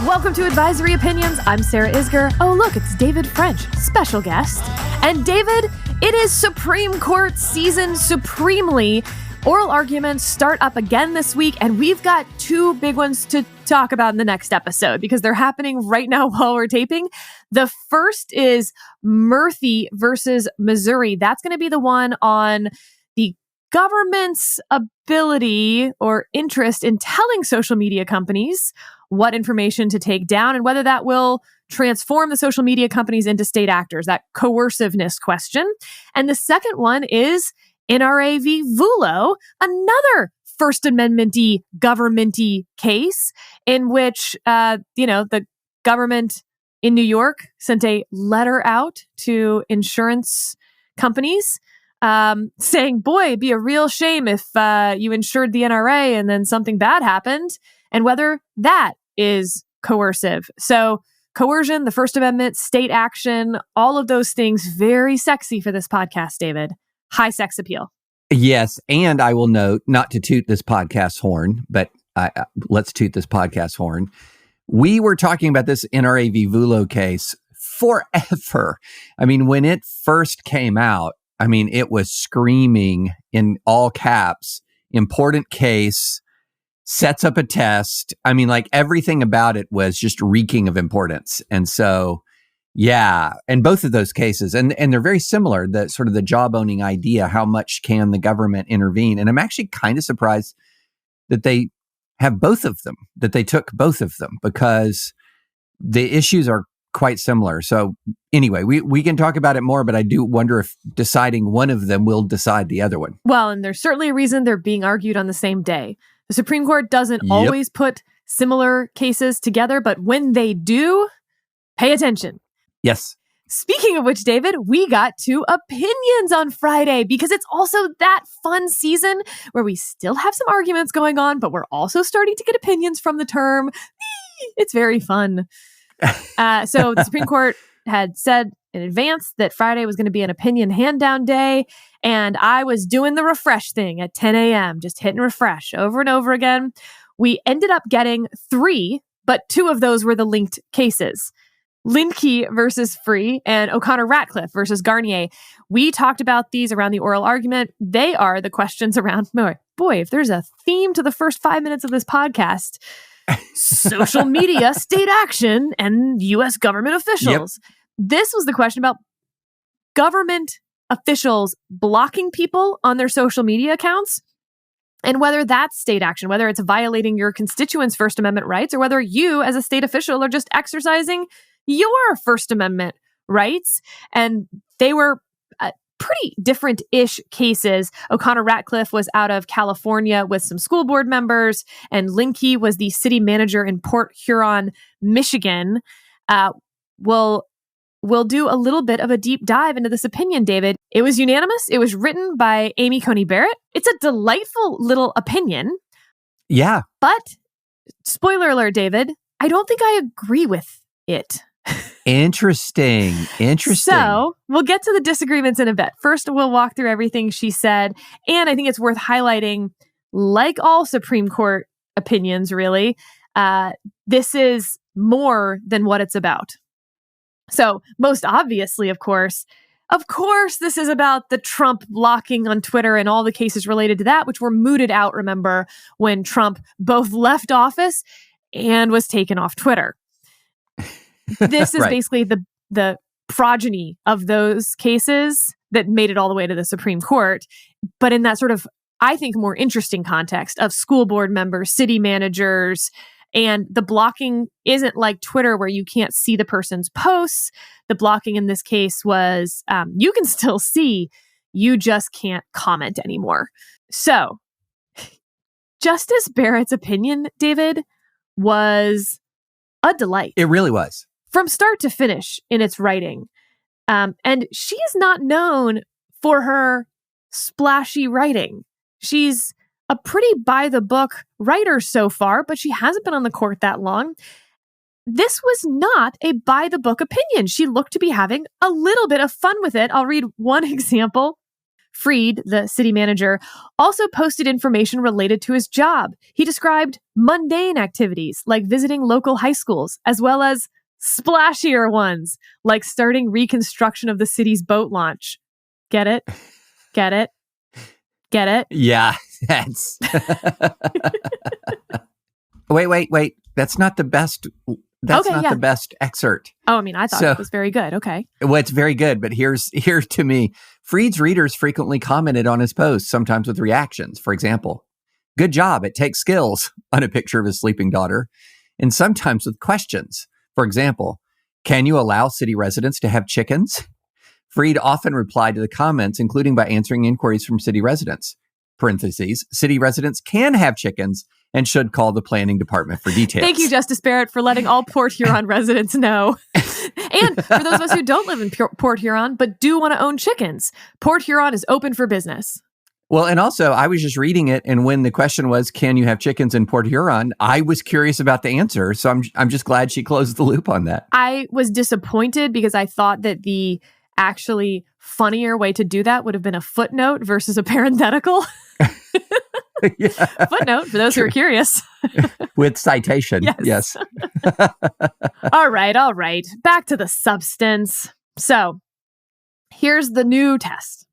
Welcome to Advisory Opinions. I'm Sarah Isger. Oh, look, it's David French, special guest. And David, it is Supreme Court season supremely. Oral arguments start up again this week, and we've got two big ones to talk about in the next episode because they're happening right now while we're taping. The first is Murphy versus Missouri. That's going to be the one on the government's ability or interest in telling social media companies what information to take down and whether that will transform the social media companies into state actors, that coerciveness question. And the second one is NRA v. Vullo, another First Amendment-y, government-y case in which, the government in New York sent a letter out to insurance companies saying, boy, it'd be a real shame if you insured the NRA and then something bad happened, and whether that is coercive. So coercion, the First Amendment, state action, all of those things, very sexy for this podcast, David. High sex appeal. Yes, and I will note, not to toot this podcast horn, but let's toot this podcast horn. We were talking about this NRA v. Vullo case forever. I mean, when it first came out, it was screaming in all caps, important case, sets up a test. Everything about it was just reeking of importance. And so, yeah, and both of those cases, and they're very similar, the sort of the job-owning idea, how much can the government intervene? And I'm actually kind of surprised that they have both of them, that they took both of them, because the issues are quite similar. So anyway, we can talk about it more, but I do wonder if deciding one of them will decide the other one. Well, and there's certainly a reason they're being argued on the same day. The Supreme Court doesn't always put similar cases together, but when they do, pay attention. Yes. Speaking of which, David, we got two opinions on Friday because it's also that fun season where we still have some arguments going on, but we're also starting to get opinions from the term. It's very fun. So the Supreme Court had said in advance that Friday was going to be an opinion hand-down day, and I was doing the refresh thing at 10 a.m., just hitting refresh over and over again. We ended up getting 3, but 2 of those were the linked cases. Linkey versus Free and O'Connor-Ratcliffe versus Garnier. We talked about these around the oral argument. They are the questions around, boy, if there's a theme to the first 5 minutes of this podcast, social media, state action, and U.S. government officials. Yep. This was the question about government officials blocking people on their social media accounts and whether that's state action, whether it's violating your constituents' First Amendment rights or whether you as a state official are just exercising your First Amendment rights. And they were pretty different-ish cases. O'Connor-Ratcliffe was out of California with some school board members, and Linkey was the city manager in Port Huron, Michigan. We'll do a little bit of a deep dive into this opinion, David. It was unanimous. It was written by Amy Coney Barrett. It's a delightful little opinion. Yeah. But, spoiler alert, David, I don't think I agree with it. Interesting. So we'll get to the disagreements in a bit. First, we'll walk through everything she said. And I think it's worth highlighting, like all Supreme Court opinions, really, this is more than what it's about. So most obviously, of course, this is about the Trump blocking on Twitter and all the cases related to that, which were mooted out, remember, when Trump both left office and was taken off Twitter. This is basically the progeny of those cases that made it all the way to the Supreme Court. But in that sort of, I think, more interesting context of school board members, city managers, and the blocking isn't like Twitter where you can't see the person's posts. The blocking in this case was you can still see, you just can't comment anymore. So Justice Barrett's opinion, David, was a delight. It really was. From start to finish in its writing. And she is not known for her splashy writing. She's a pretty by-the-book writer so far, but she hasn't been on the court that long. This was not a by-the-book opinion. She looked to be having a little bit of fun with it. I'll read one example Fried, the city manager, also posted information related to his job. He described mundane activities like visiting local high schools, as well as splashier ones like starting reconstruction of the city's boat launch. Get it? Get it? Get it? Yeah, that's... Wait. That's not the best... That's not the best excerpt. Oh, I mean, I thought it was very good. Okay. Well, it's very good, but here's to me. Fried's readers frequently commented on his posts, sometimes with reactions. For example, "Good job, it takes skills," on a picture of his sleeping daughter, and sometimes with questions. For example, "Can you allow city residents to have chickens?" Fried often replied to the comments, including by answering inquiries from city residents. Parentheses, "City residents can have chickens and should call the planning department for details." Thank you, Justice Barrett, for letting all Port Huron residents know. And for those of us who don't live in Port Huron, but do want to own chickens, Port Huron is open for business. Well, and also, I was just reading it, and when the question was, "Can you have chickens in Port Huron?" I was curious about the answer, so I'm just glad she closed the loop on that. I was disappointed because I thought that the actually funnier way to do that would have been a footnote versus a parenthetical. Yeah. Footnote, for those who are curious. With citation, yes. All right. Back to the substance. So, here's the new test.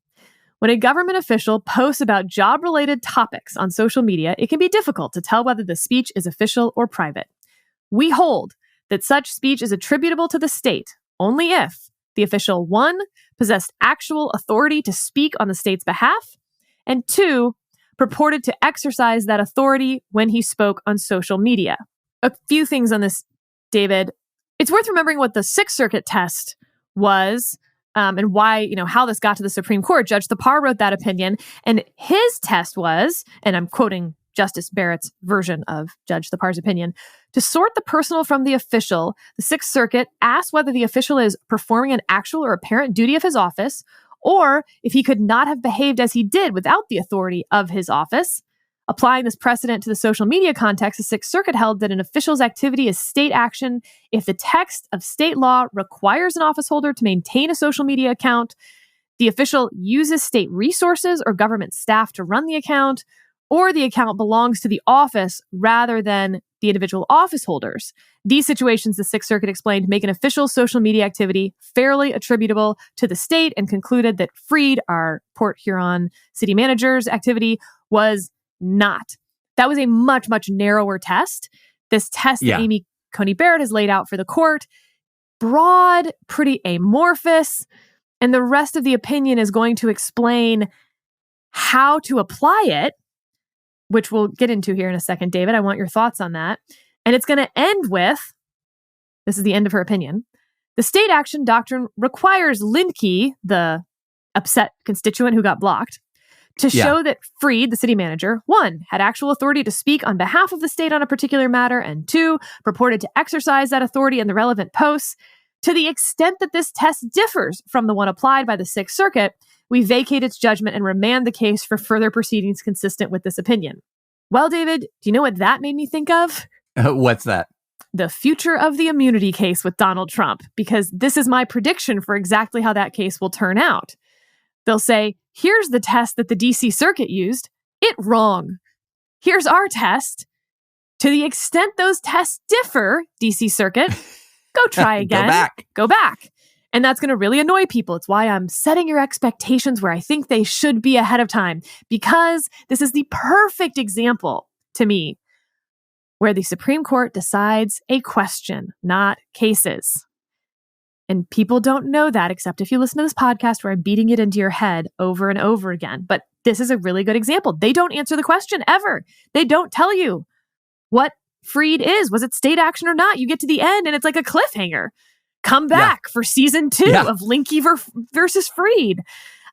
When a government official posts about job-related topics on social media, it can be difficult to tell whether the speech is official or private. We hold that such speech is attributable to the state only if the official, 1, possessed actual authority to speak on the state's behalf, and 2, purported to exercise that authority when he spoke on social media. A few things on this, David. It's worth remembering what the Sixth Circuit test was, and why, how this got to the Supreme Court. Judge Thapar wrote that opinion, and his test was, and I'm quoting Justice Barrett's version of Judge Thapar's opinion, to sort the personal from the official, the Sixth Circuit asked whether the official is performing an actual or apparent duty of his office, or if he could not have behaved as he did without the authority of his office. Applying this precedent to the social media context, the Sixth Circuit held that an official's activity is state action if the text of state law requires an office holder to maintain a social media account, the official uses state resources or government staff to run the account, or the account belongs to the office rather than the individual office holders. These situations, the Sixth Circuit explained, make an official social media activity fairly attributable to the state, and concluded that Fried, our Port Huron city manager's activity, was not. That was a much, much narrower test. This test that Amy Coney Barrett has laid out for the court, broad, pretty amorphous, and the rest of the opinion is going to explain how to apply it, which we'll get into here in a second, David. I want your thoughts on that. And it's going to end with, this is the end of her opinion, the state action doctrine requires Lindke, the upset constituent who got blocked, to show that Fried, the city manager, 1, had actual authority to speak on behalf of the state on a particular matter, and 2, purported to exercise that authority in the relevant posts. To the extent that this test differs from the one applied by the Sixth Circuit, we vacate its judgment and remand the case for further proceedings consistent with this opinion. Well, David, do you know what that made me think of? What's that? The future of the immunity case with Donald Trump, because this is my prediction for exactly how that case will turn out. They'll say, here's the test that the DC Circuit used. It wrong. Here's our test. To the extent those tests differ, DC Circuit, go try again. Go back. And that's going to really annoy people. It's why I'm setting your expectations where I think they should be ahead of time, because this is the perfect example to me where the Supreme Court decides a question, not cases. And people don't know that except if you listen to this podcast where I'm beating it into your head over and over again. But this is a really good example. They don't answer the question ever. They don't tell you what Fried is. Was it state action or not? You get to the end and it's like a cliffhanger. Come back for season 2 of Lindke versus Fried.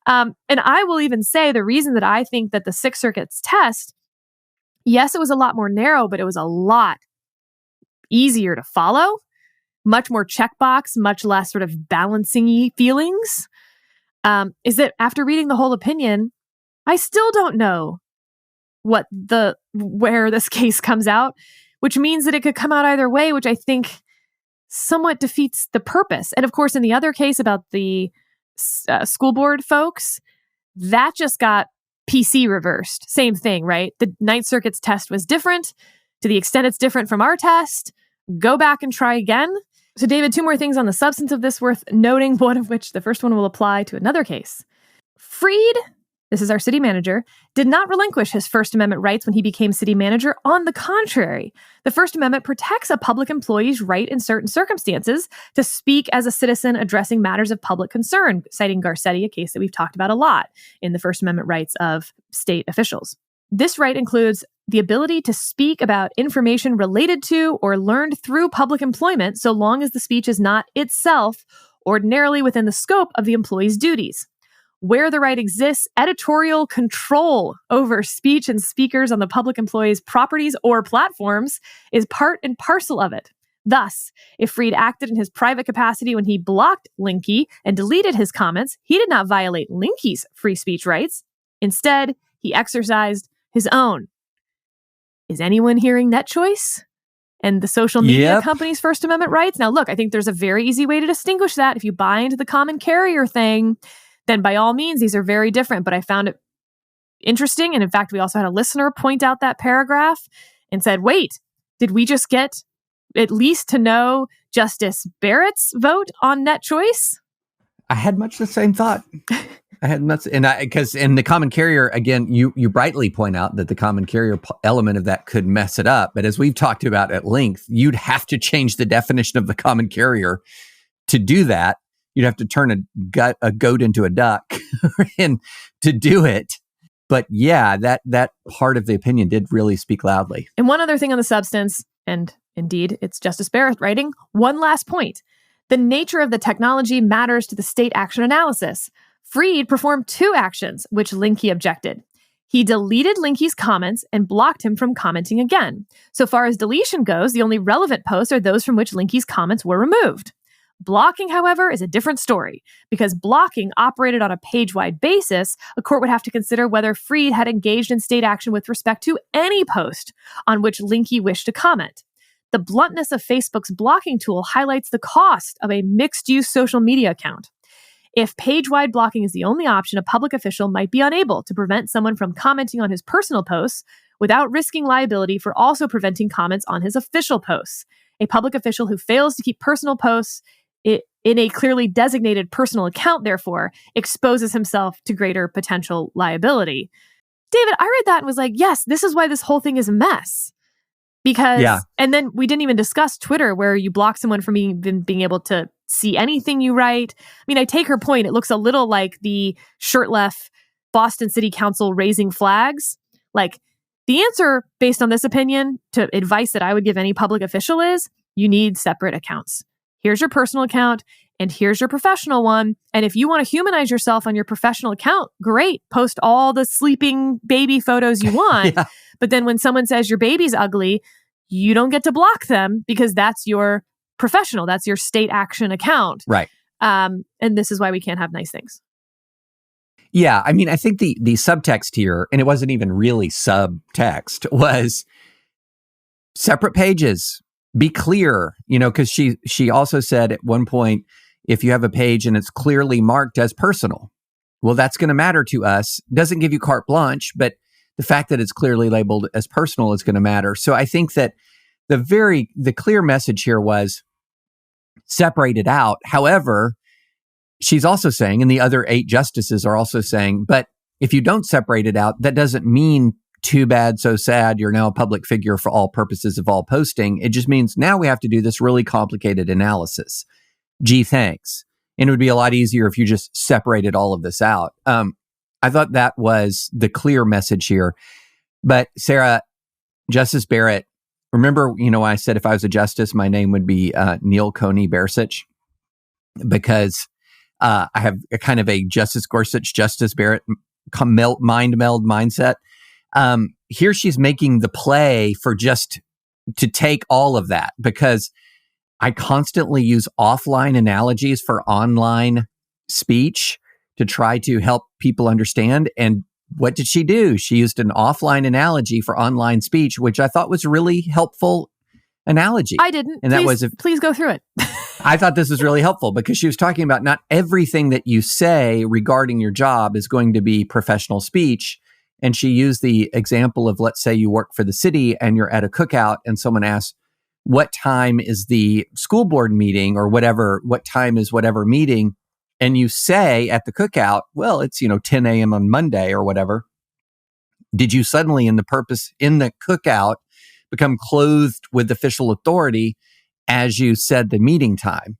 And I will even say the reason that I think that the Sixth Circuit's test, yes, it was a lot more narrow, but it was a lot easier to follow. Much more checkbox, much less sort of balancing-y feelings, is that after reading the whole opinion, I still don't know where this case comes out, which means that it could come out either way, which I think somewhat defeats the purpose. And of course, in the other case about the school board folks, That just got PC reversed. Same thing, right? The Ninth Circuit's test was different. To the extent it's different from our test, go back and try again. So, David, two more things on the substance of this worth noting, one of which the first one will apply to another case. Freed, this is our city manager, did not relinquish his First Amendment rights when he became city manager. On the contrary, the First Amendment protects a public employee's right in certain circumstances to speak as a citizen addressing matters of public concern, citing Garcetti, a case that we've talked about a lot in the First Amendment rights of state officials. This right includes the ability to speak about information related to or learned through public employment, so long as the speech is not itself ordinarily within the scope of the employee's duties. Where the right exists, editorial control over speech and speakers on the public employee's properties or platforms is part and parcel of it. Thus, if Freed acted in his private capacity when he blocked Linke and deleted his comments, he did not violate Linke's free speech rights. Instead, he exercised his own. Is anyone hearing Net Choice and the social media company's First Amendment rights? Now, look, I think there's a very easy way to distinguish that. If you buy into the common carrier thing, then by all means, these are very different. But I found it interesting. And in fact, we also had a listener point out that paragraph and said, wait, did we just get at least to know Justice Barrett's vote on Net Choice? I had much the same thought. Because in the common carrier, again, you brightly point out that the common carrier element of that could mess it up. But as we've talked about at length, you'd have to change the definition of the common carrier to do that. You'd have to turn a goat into a duck and to do it. But yeah, that part of the opinion did really speak loudly. And one other thing on the substance, and indeed, it's Justice Barrett writing, one last point. The nature of the technology matters to the state action analysis. Freed performed two actions, which Linke objected. He deleted Linke's comments and blocked him from commenting again. So far as deletion goes, the only relevant posts are those from which Linke's comments were removed. Blocking, however, is a different story. Because blocking operated on a page-wide basis, a court would have to consider whether Freed had engaged in state action with respect to any post on which Linke wished to comment. The bluntness of Facebook's blocking tool highlights the cost of a mixed-use social media account. If page-wide blocking is the only option, a public official might be unable to prevent someone from commenting on his personal posts without risking liability for also preventing comments on his official posts. A public official who fails to keep personal posts in a clearly designated personal account, therefore, exposes himself to greater potential liability. David, I read that and was like, yes, this is why this whole thing is a mess. And then we didn't even discuss Twitter, where you block someone from being able to see anything you write. I mean, I take her point. It looks a little like the shirtless Boston City Council raising flags. Like, the answer, based on this opinion, to advice that I would give any public official is, you need separate accounts. Here's your personal account, and here's your professional one. And if you want to humanize yourself on your professional account, great. Post all the sleeping baby photos you want. Yeah. But then when someone says your baby's ugly, you don't get to block them because that's your professional. That's your state action account. Right. And this is why we can't have nice things. Yeah. I mean, I think the subtext here, and it wasn't even really subtext, was separate pages. Be clear, because she also said at one point, if you have a page and it's clearly marked as personal, well, that's going to matter to us. Doesn't give you carte blanche, but the fact that it's clearly labeled as personal is going to matter. So I think that the clear message here was separate it out. However, she's also saying, and the other 8 justices are also saying, but if you don't separate it out, that doesn't mean too bad, so sad, you're now a public figure for all purposes of all posting. It just means now we have to do this really complicated analysis. Gee, thanks. And it would be a lot easier if you just separated all of this out. I thought that was the clear message here. But Sarah, Justice Barrett, remember, I said if I was a justice, my name would be Neil Coney Bersich, because I have a kind of a Justice Gorsuch, Justice Barrett mind meld mindset. Here she's making the play for just to take all of that, because I constantly use offline analogies for online speech to try to help people understand. And what did she do? She used an offline analogy for online speech, which I thought was a really helpful analogy. I didn't. And please go through it. I thought this was really helpful because she was talking about not everything that you say regarding your job is going to be professional speech. And she used the example of, let's say you work for the city and you're at a cookout and someone asks, what time is the school board meeting or whatever, what time is whatever meeting? And you say at the cookout, well, it's, 10 a.m. on Monday or whatever. Did you suddenly in the cookout become clothed with official authority as you said the meeting time?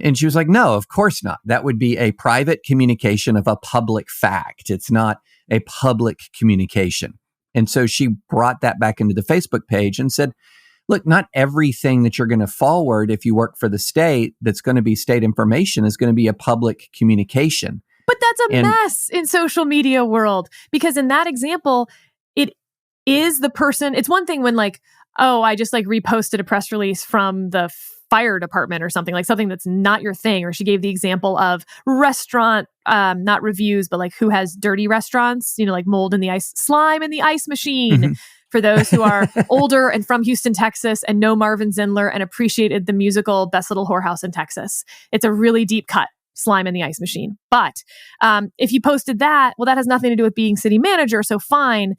And she was like, no, of course not. That would be a private communication of a public fact. It's not a public communication. And so she brought that back into the Facebook page and said, look, not everything that you're going to forward if you work for the state that's going to be state information is going to be a public communication. But that's a mess in social media world, because in that example, it is the person. It's one thing when I just reposted a press release from the fire department or something that's not your thing. Or she gave the example of restaurant, not reviews, but who has dirty restaurants, mold in the ice, slime in the ice machine. Mm-hmm. For those who are older and from Houston, Texas, and know Marvin Zindler and appreciated the musical Best Little Whorehouse in Texas. It's a really deep cut, slime in the ice machine. But if you posted that, well, that has nothing to do with being city manager, so fine.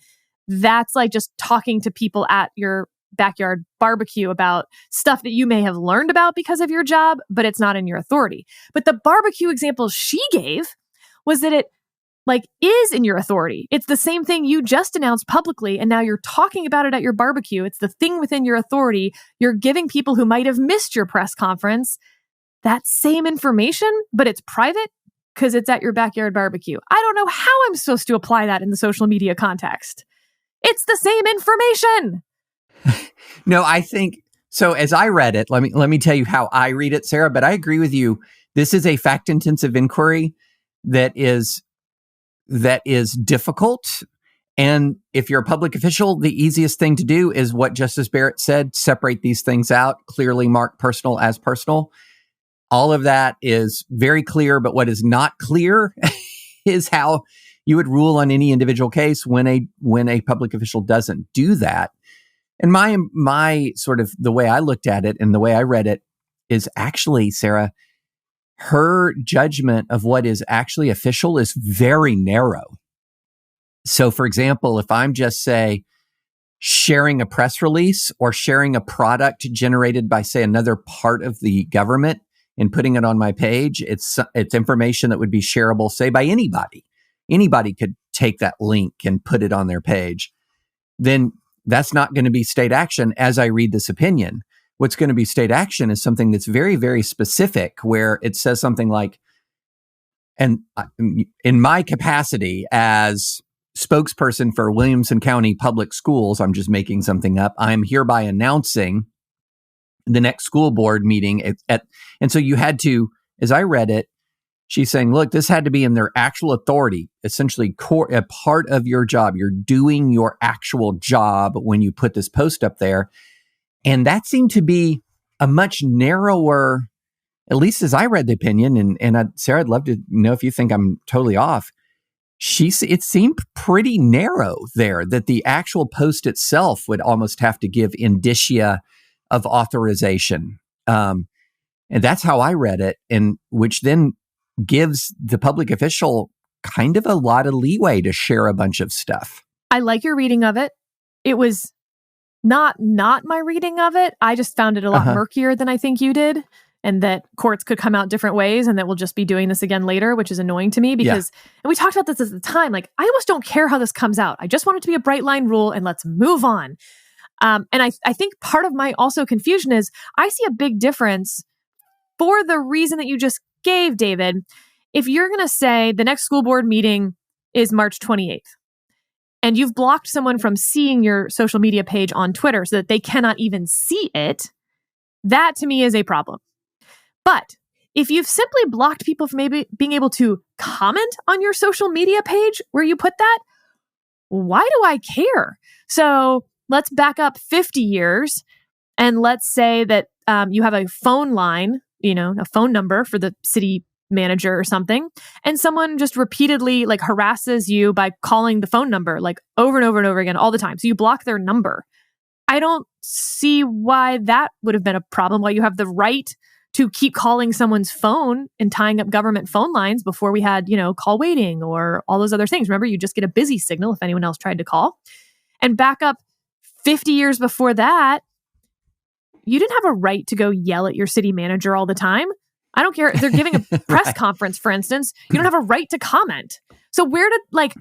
That's just talking to people at your backyard barbecue about stuff that you may have learned about because of your job, but it's not in your authority. But the barbecue example she gave was that it is in your authority. It's the same thing you just announced publicly, and now you're talking about it at your barbecue. It's the thing within your authority. You're giving people who might have missed your press conference that same information, but it's private because it's at your backyard barbecue. I don't know how I'm supposed to apply that in the social media context. It's the same information. No, I think so. As I read it, let me tell you how I read it, Sarah. But I agree with you. This is a fact-intensive inquiry that is difficult. And if you're a public official, the easiest thing to do is what Justice Barrett said: separate these things out, clearly mark personal as personal. All of that is very clear. But what is not clear is how you would rule on any individual case when a public official doesn't do that. And my sort of the way I looked at it and the way I read it is actually, Sarah, her judgment of what is actually official is very narrow. So, for example, if I'm just, say, sharing a press release or sharing a product generated by, say, another part of the government and putting it on my page, it's information that would be shareable, say, by anybody. Anybody could take that link and put it on their page. Then that's not going to be state action as I read this opinion. What's going to be state action is something that's very, very specific, where it says something like, and in my capacity as spokesperson for Williamson County Public Schools, I'm just making something up, I'm hereby announcing the next school board meeting and so you had to, as I read it, she's saying, look, this had to be in their actual authority, essentially a part of your job. You're doing your actual job when you put this post up there. And that seemed to be a much narrower, at least as I read the opinion, Sarah, I'd love to know if you think I'm totally off. It seemed pretty narrow there, that the actual post itself would almost have to give indicia of authorization. And that's how I read it, and which then gives the public official kind of a lot of leeway to share a bunch of stuff. I like your reading of it. It was not my reading of it. I just found it a lot murkier than I think you did, and that courts could come out different ways, and that we'll just be doing this again later, which is annoying to me because, and we talked about this at the time, I almost don't care how this comes out. I just want it to be a bright line rule and let's move on. And I think part of my also confusion is I see a big difference for the reason that you just gave, David. If you're going to say the next school board meeting is March 28th, and you've blocked someone from seeing your social media page on Twitter so that they cannot even see it, that to me is a problem. But if you've simply blocked people from maybe being able to comment on your social media page where you put that, why do I care? So let's back up 50 years and let's say that you have a phone line, a phone number for the city manager or something, and someone just repeatedly harasses you by calling the phone number over and over and over again all the time. So you block their number. I don't see why that would have been a problem, why you have the right to keep calling someone's phone and tying up government phone lines before we had, call waiting or all those other things. Remember, you just get a busy signal if anyone else tried to call. And back up 50 years before that, you didn't have a right to go yell at your city manager all the time. I don't care if they're giving a press conference, for instance. You don't have a right to comment. So where does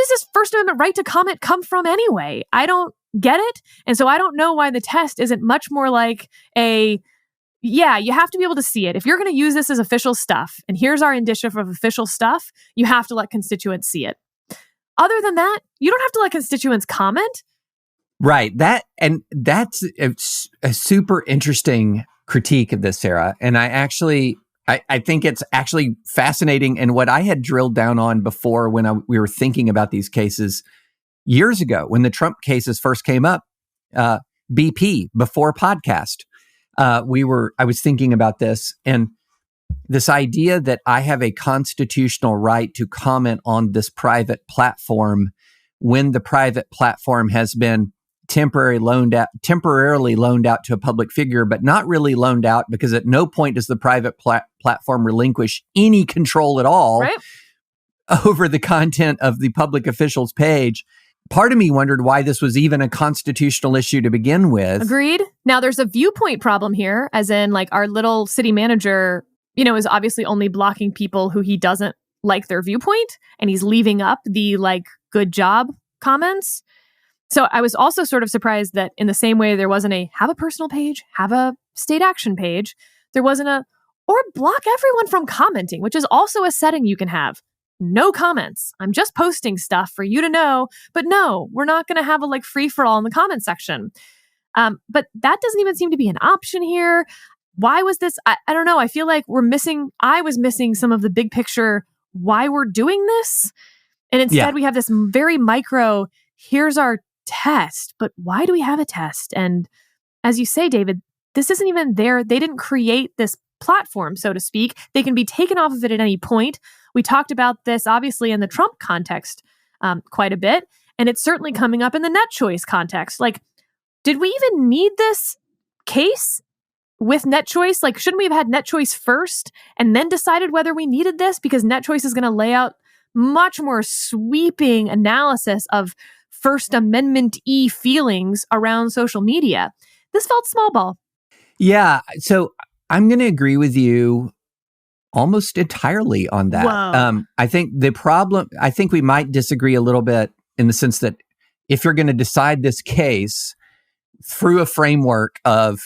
this First Amendment right to comment come from anyway? I don't get it. And so I don't know why the test isn't much more like you have to be able to see it. If you're going to use this as official stuff, and here's our indicia of official stuff, you have to let constituents see it. Other than that, you don't have to let constituents comment. Right. That's a super interesting critique of this, Sarah. And I think it's actually fascinating. And what I had drilled down on before when we were thinking about these cases years ago, when the Trump cases first came up, BP, before podcast, I was thinking about this and this idea that I have a constitutional right to comment on this private platform when the private platform has been temporarily loaned out to a public figure, but not really loaned out because at no point does the private platform relinquish any control at all over the content of the public official's page. Part of me wondered why this was even a constitutional issue to begin with. Agreed. Now, there's a viewpoint problem here, as in like our little city manager, is obviously only blocking people who he doesn't like their viewpoint, and he's leaving up the good job comments. So I was also sort of surprised that in the same way there wasn't a have a personal page, have a state action page, there wasn't or block everyone from commenting, which is also a setting you can have. No comments. I'm just posting stuff for you to know. But no, we're not going to have a free-for-all in the comment section. But that doesn't even seem to be an option here. Why was this? I don't know. I feel like I was missing some of the big picture, why we're doing this. And instead we have this very micro, here's our test. But why do we have a test? And as you say, David, this isn't even there. They didn't create this platform, so to speak. They can be taken off of it at any point. We talked about this, obviously, in the Trump context quite a bit, and it's certainly coming up in the net choice context. Did we even need this case with net choice? Shouldn't we have had net choice first and then decided whether we needed this? Because net choice is going to lay out much more sweeping analysis of First Amendment-y feelings around social media. This felt small ball. Yeah, so I'm going to agree with you almost entirely on that. I think we might disagree a little bit in the sense that if you're going to decide this case through a framework of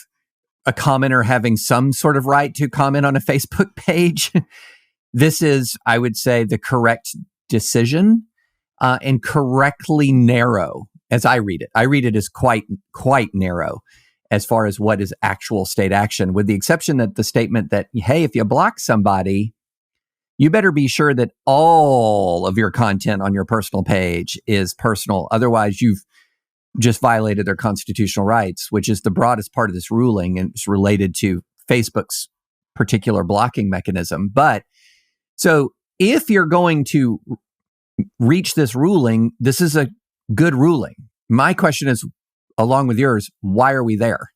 a commenter having some sort of right to comment on a Facebook page, this is, I would say, the correct decision and correctly narrow as I read it. I read it as quite narrow as far as what is actual state action, with the exception that the statement that, hey, if you block somebody, you better be sure that all of your content on your personal page is personal. Otherwise, you've just violated their constitutional rights, which is the broadest part of this ruling, and it's related to Facebook's particular blocking mechanism. But so if you're going to reach this ruling, this is a good ruling. My question is, along with yours, why are we there?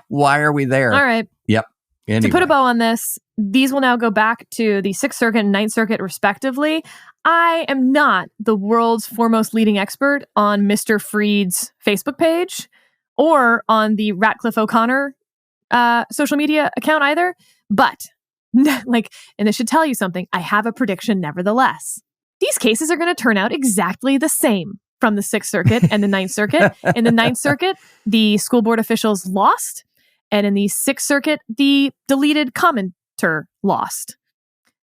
Why are we there? All right. Yep. Anyway. To put a bow on this, these will now go back to the 6th Circuit and 9th Circuit, respectively. I am not the world's foremost leading expert on Mr. Freed's Facebook page or on the Ratcliffe O'Connor social media account either. But, and this should tell you something, I have a prediction nevertheless. These cases are going to turn out exactly the same from the 6th Circuit and the 9th Circuit. In the 9th Circuit, the school board officials lost. And in the 6th Circuit, the deleted commenter lost.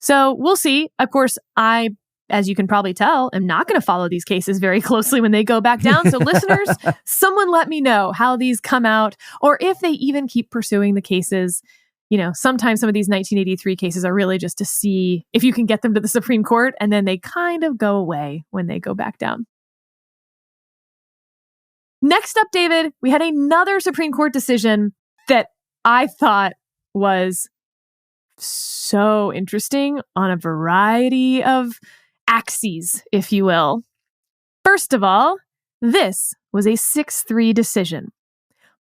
So we'll see. Of course, I, as you can probably tell, am not going to follow these cases very closely when they go back down. So listeners, someone let me know how these come out, or if they even keep pursuing the cases. Sometimes some of these 1983 cases are really just to see if you can get them to the Supreme Court, and then they kind of go away when they go back down. Next up, David, we had another Supreme Court decision that I thought was so interesting on a variety of axes, if you will. First of all, this was a 6-3 decision,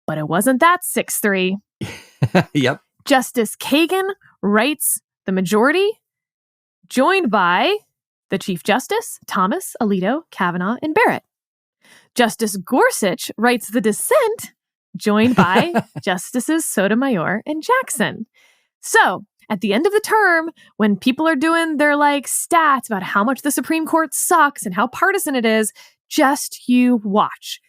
but it wasn't that 6-3. Yep. Justice Kagan writes the majority, joined by the Chief Justice, Thomas, Alito, Kavanaugh, and Barrett. Justice Gorsuch writes the dissent, joined by Justices Sotomayor and Jackson. So, at the end of the term, when people are doing their stats about how much the Supreme Court sucks and how partisan it is, just you watch.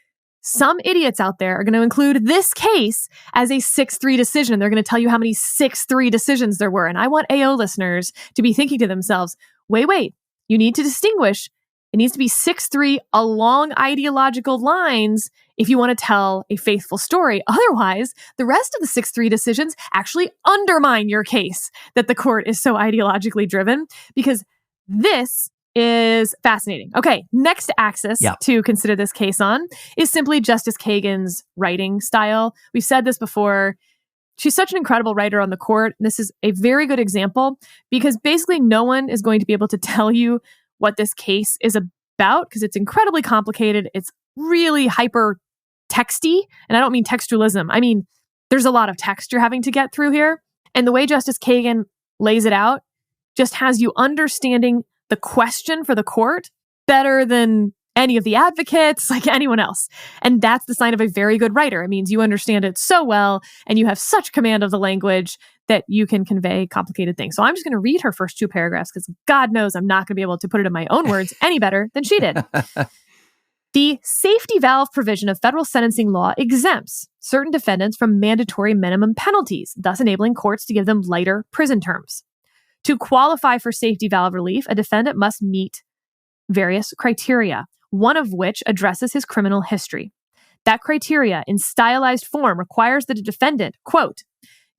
Some idiots out there are going to include this case as a 6-3 decision. They're going to tell you how many 6-3 decisions there were. And I want AO listeners to be thinking to themselves, wait, you need to distinguish. It needs to be 6-3 along ideological lines if you want to tell a faithful story. Otherwise, the rest of the 6-3 decisions actually undermine your case that the court is so ideologically driven, because this is fascinating. Okay, next axis to consider this case on is simply Justice Kagan's writing style. We've said this before. She's such an incredible writer on the court. This is a very good example because basically no one is going to be able to tell you what this case is about because it's incredibly complicated. It's really hyper texty. And I don't mean textualism. I mean, there's a lot of text you're having to get through here. And the way Justice Kagan lays it out just has you understanding the question for the court better than any of the advocates, like anyone else. And that's the sign of a very good writer. It means you understand it so well and you have such command of the language that you can convey complicated things. So I'm just going to read her first 2 paragraphs because God knows I'm not going to be able to put it in my own words any better than she did. The safety valve provision of federal sentencing law exempts certain defendants from mandatory minimum penalties, thus enabling courts to give them lighter prison terms. To qualify for safety valve relief, a defendant must meet various criteria, one of which addresses his criminal history. That criteria, in stylized form, requires that a defendant, quote,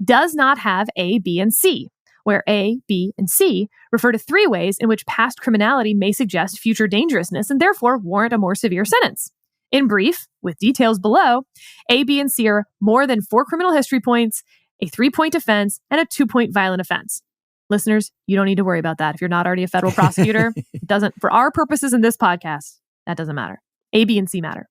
does not have A, B, and C, where A, B, and C refer to 3 ways in which past criminality may suggest future dangerousness and therefore warrant a more severe sentence. In brief, with details below, A, B, and C are more than 4 criminal history points, a 3-point offense, and a 2-point violent offense. Listeners, you don't need to worry about that. If you're not already a federal prosecutor, it doesn't, for our purposes in this podcast, that doesn't matter. A, B, and C matter.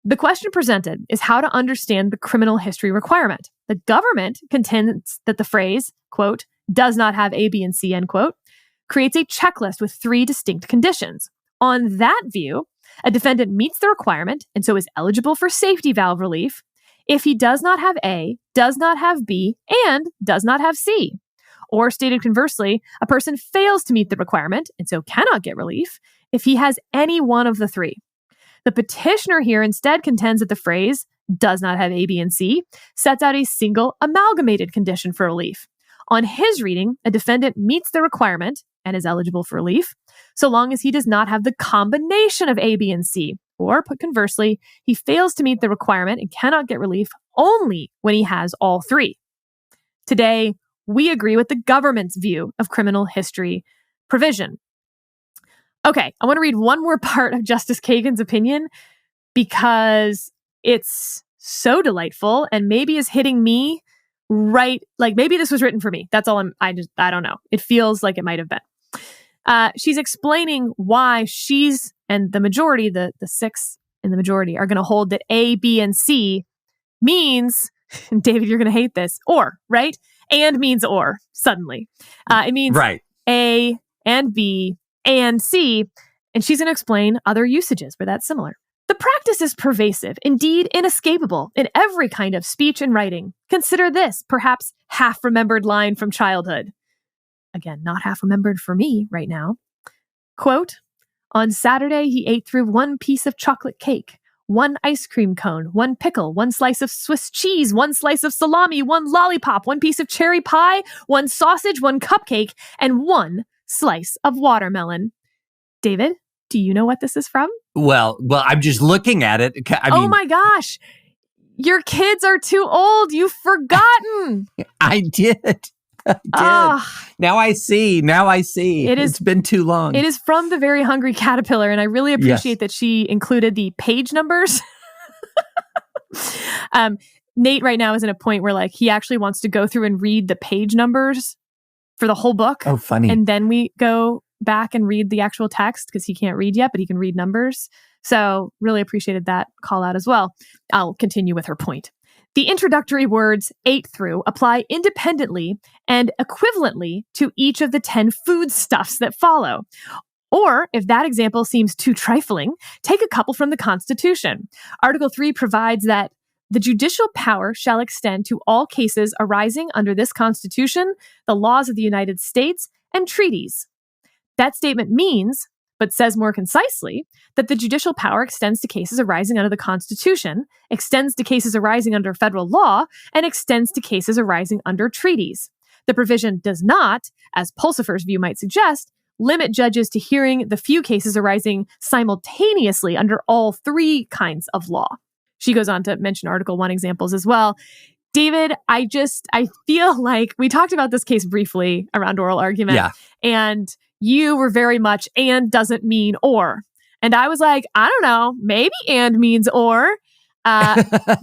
The question presented is how to understand the criminal history requirement. The government contends that the phrase, quote, does not have A, B, and C, end quote, creates a checklist with 3 distinct conditions. On that view, a defendant meets the requirement and so is eligible for safety valve relief if he does not have A, does not have B, and does not have C. Or stated conversely, a person fails to meet the requirement and so cannot get relief if he has any one of the 3. The petitioner here instead contends that the phrase does not have A, B, and C sets out a single amalgamated condition for relief. On his reading, a defendant meets the requirement and is eligible for relief so long as he does not have the combination of A, B, and C. Or put conversely, he fails to meet the requirement and cannot get relief only when he has all 3. Today, we agree with the government's view of criminal history provision. Okay, I want to read one more part of Justice Kagan's opinion because it's so delightful and maybe is hitting me right, like maybe this was written for me. That's all I don't know. It feels like it might have been. She's explaining why she's, and the majority, the 6 in the majority, are going to hold that A, B, and C means, and David, you're going to hate this, or, right? And means or, suddenly. It means right. A and B and C, and she's going to explain other usages where that's similar. The practice is pervasive, indeed inescapable, in every kind of speech and writing. Consider this, perhaps half-remembered line from childhood. Again, not half-remembered for me right now. Quote, on Saturday, he ate through 1 piece of chocolate cake, 1 ice cream cone, 1 pickle, 1 slice of Swiss cheese, 1 slice of salami, 1 lollipop, 1 piece of cherry pie, 1 sausage, 1 cupcake, and 1 slice of watermelon. David, do you know what this is from? Well, I'm just looking at it. I mean, oh my gosh. Your kids are too old. You've forgotten. I did. Now I see. It's been too long. It is from The Very Hungry Caterpillar, and I really appreciate that she included the page numbers. Nate right now is in a point where he actually wants to go through and read the page numbers for the whole book. Oh, funny. And then we go back and read the actual text because he can't read yet, but he can read numbers. So really appreciated that call out as well. I'll continue with her point. The introductory words 8 through apply independently and equivalently to each of the 10 foodstuffs that follow. Or, if that example seems too trifling, take a couple from the Constitution. Article 3 provides that the judicial power shall extend to all cases arising under this Constitution, the laws of the United States, and treaties. That statement means, but says more concisely, that the judicial power extends to cases arising under the Constitution, extends to cases arising under federal law, and extends to cases arising under treaties. The provision does not, as Pulsifer's view might suggest, limit judges to hearing the few cases arising simultaneously under all 3 kinds of law. She goes on to mention Article 1 examples as well. David, I feel like we talked about this case briefly around oral argument, and you were very much and doesn't mean or. And I was like, I don't know, maybe and means or.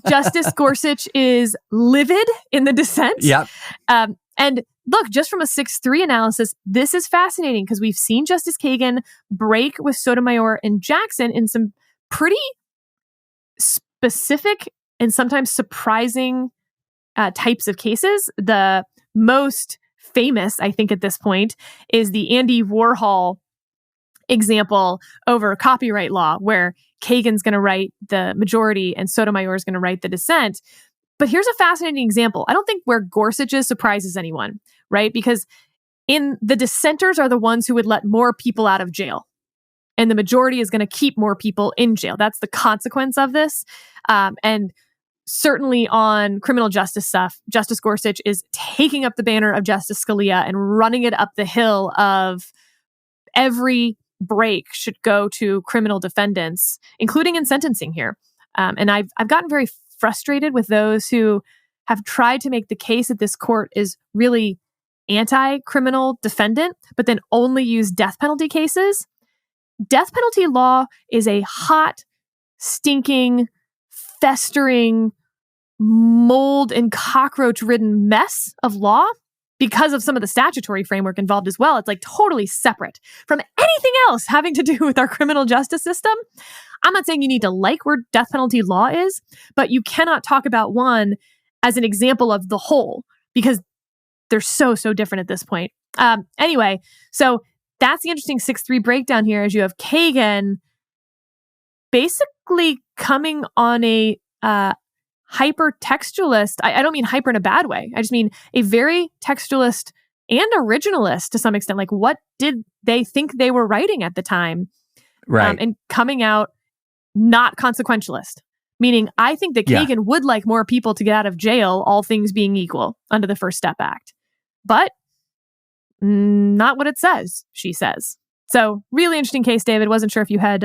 Justice Gorsuch is livid in the dissent. And look, just from a 6-3 analysis, this is fascinating because we've seen Justice Kagan break with Sotomayor and Jackson in some pretty specific and sometimes surprising types of cases. The most famous, I think, at this point is the Andy Warhol example over copyright law, where Kagan's going to write the majority and Sotomayor is going to write the dissent. But here's a fascinating example. I don't think where Gorsuch is surprises anyone, right? Because the dissenters are the ones who would let more people out of jail. And the majority is going to keep more people in jail. That's the consequence of this. And certainly on criminal justice stuff, Justice Gorsuch is taking up the banner of Justice Scalia and running it up the hill of every break should go to criminal defendants, including in sentencing here. And I've gotten very frustrated with those who have tried to make the case that this court is really anti-criminal defendant, but then only use death penalty cases. Death penalty law is a hot, stinking, festering, mold and cockroach-ridden mess of law because of some of the statutory framework involved as well. It's like totally separate from anything else having to do with our criminal justice system. I'm not saying you need to like where death penalty law is, but you cannot talk about one as an example of the whole because they're so different at this point. Anyway, so that's the interesting 6-3 breakdown here, as you have Kagan basically coming on a hyper-textualist. I don't mean hyper in a bad way. I just mean a very textualist and originalist to some extent. Like, what did they think they were writing at the time? Right. And coming out not consequentialist. Meaning, I think that Kagan would like more people to get out of jail, all things being equal, under the First Step Act. But not what it says, she says. So, really interesting case, David. Wasn't sure if you had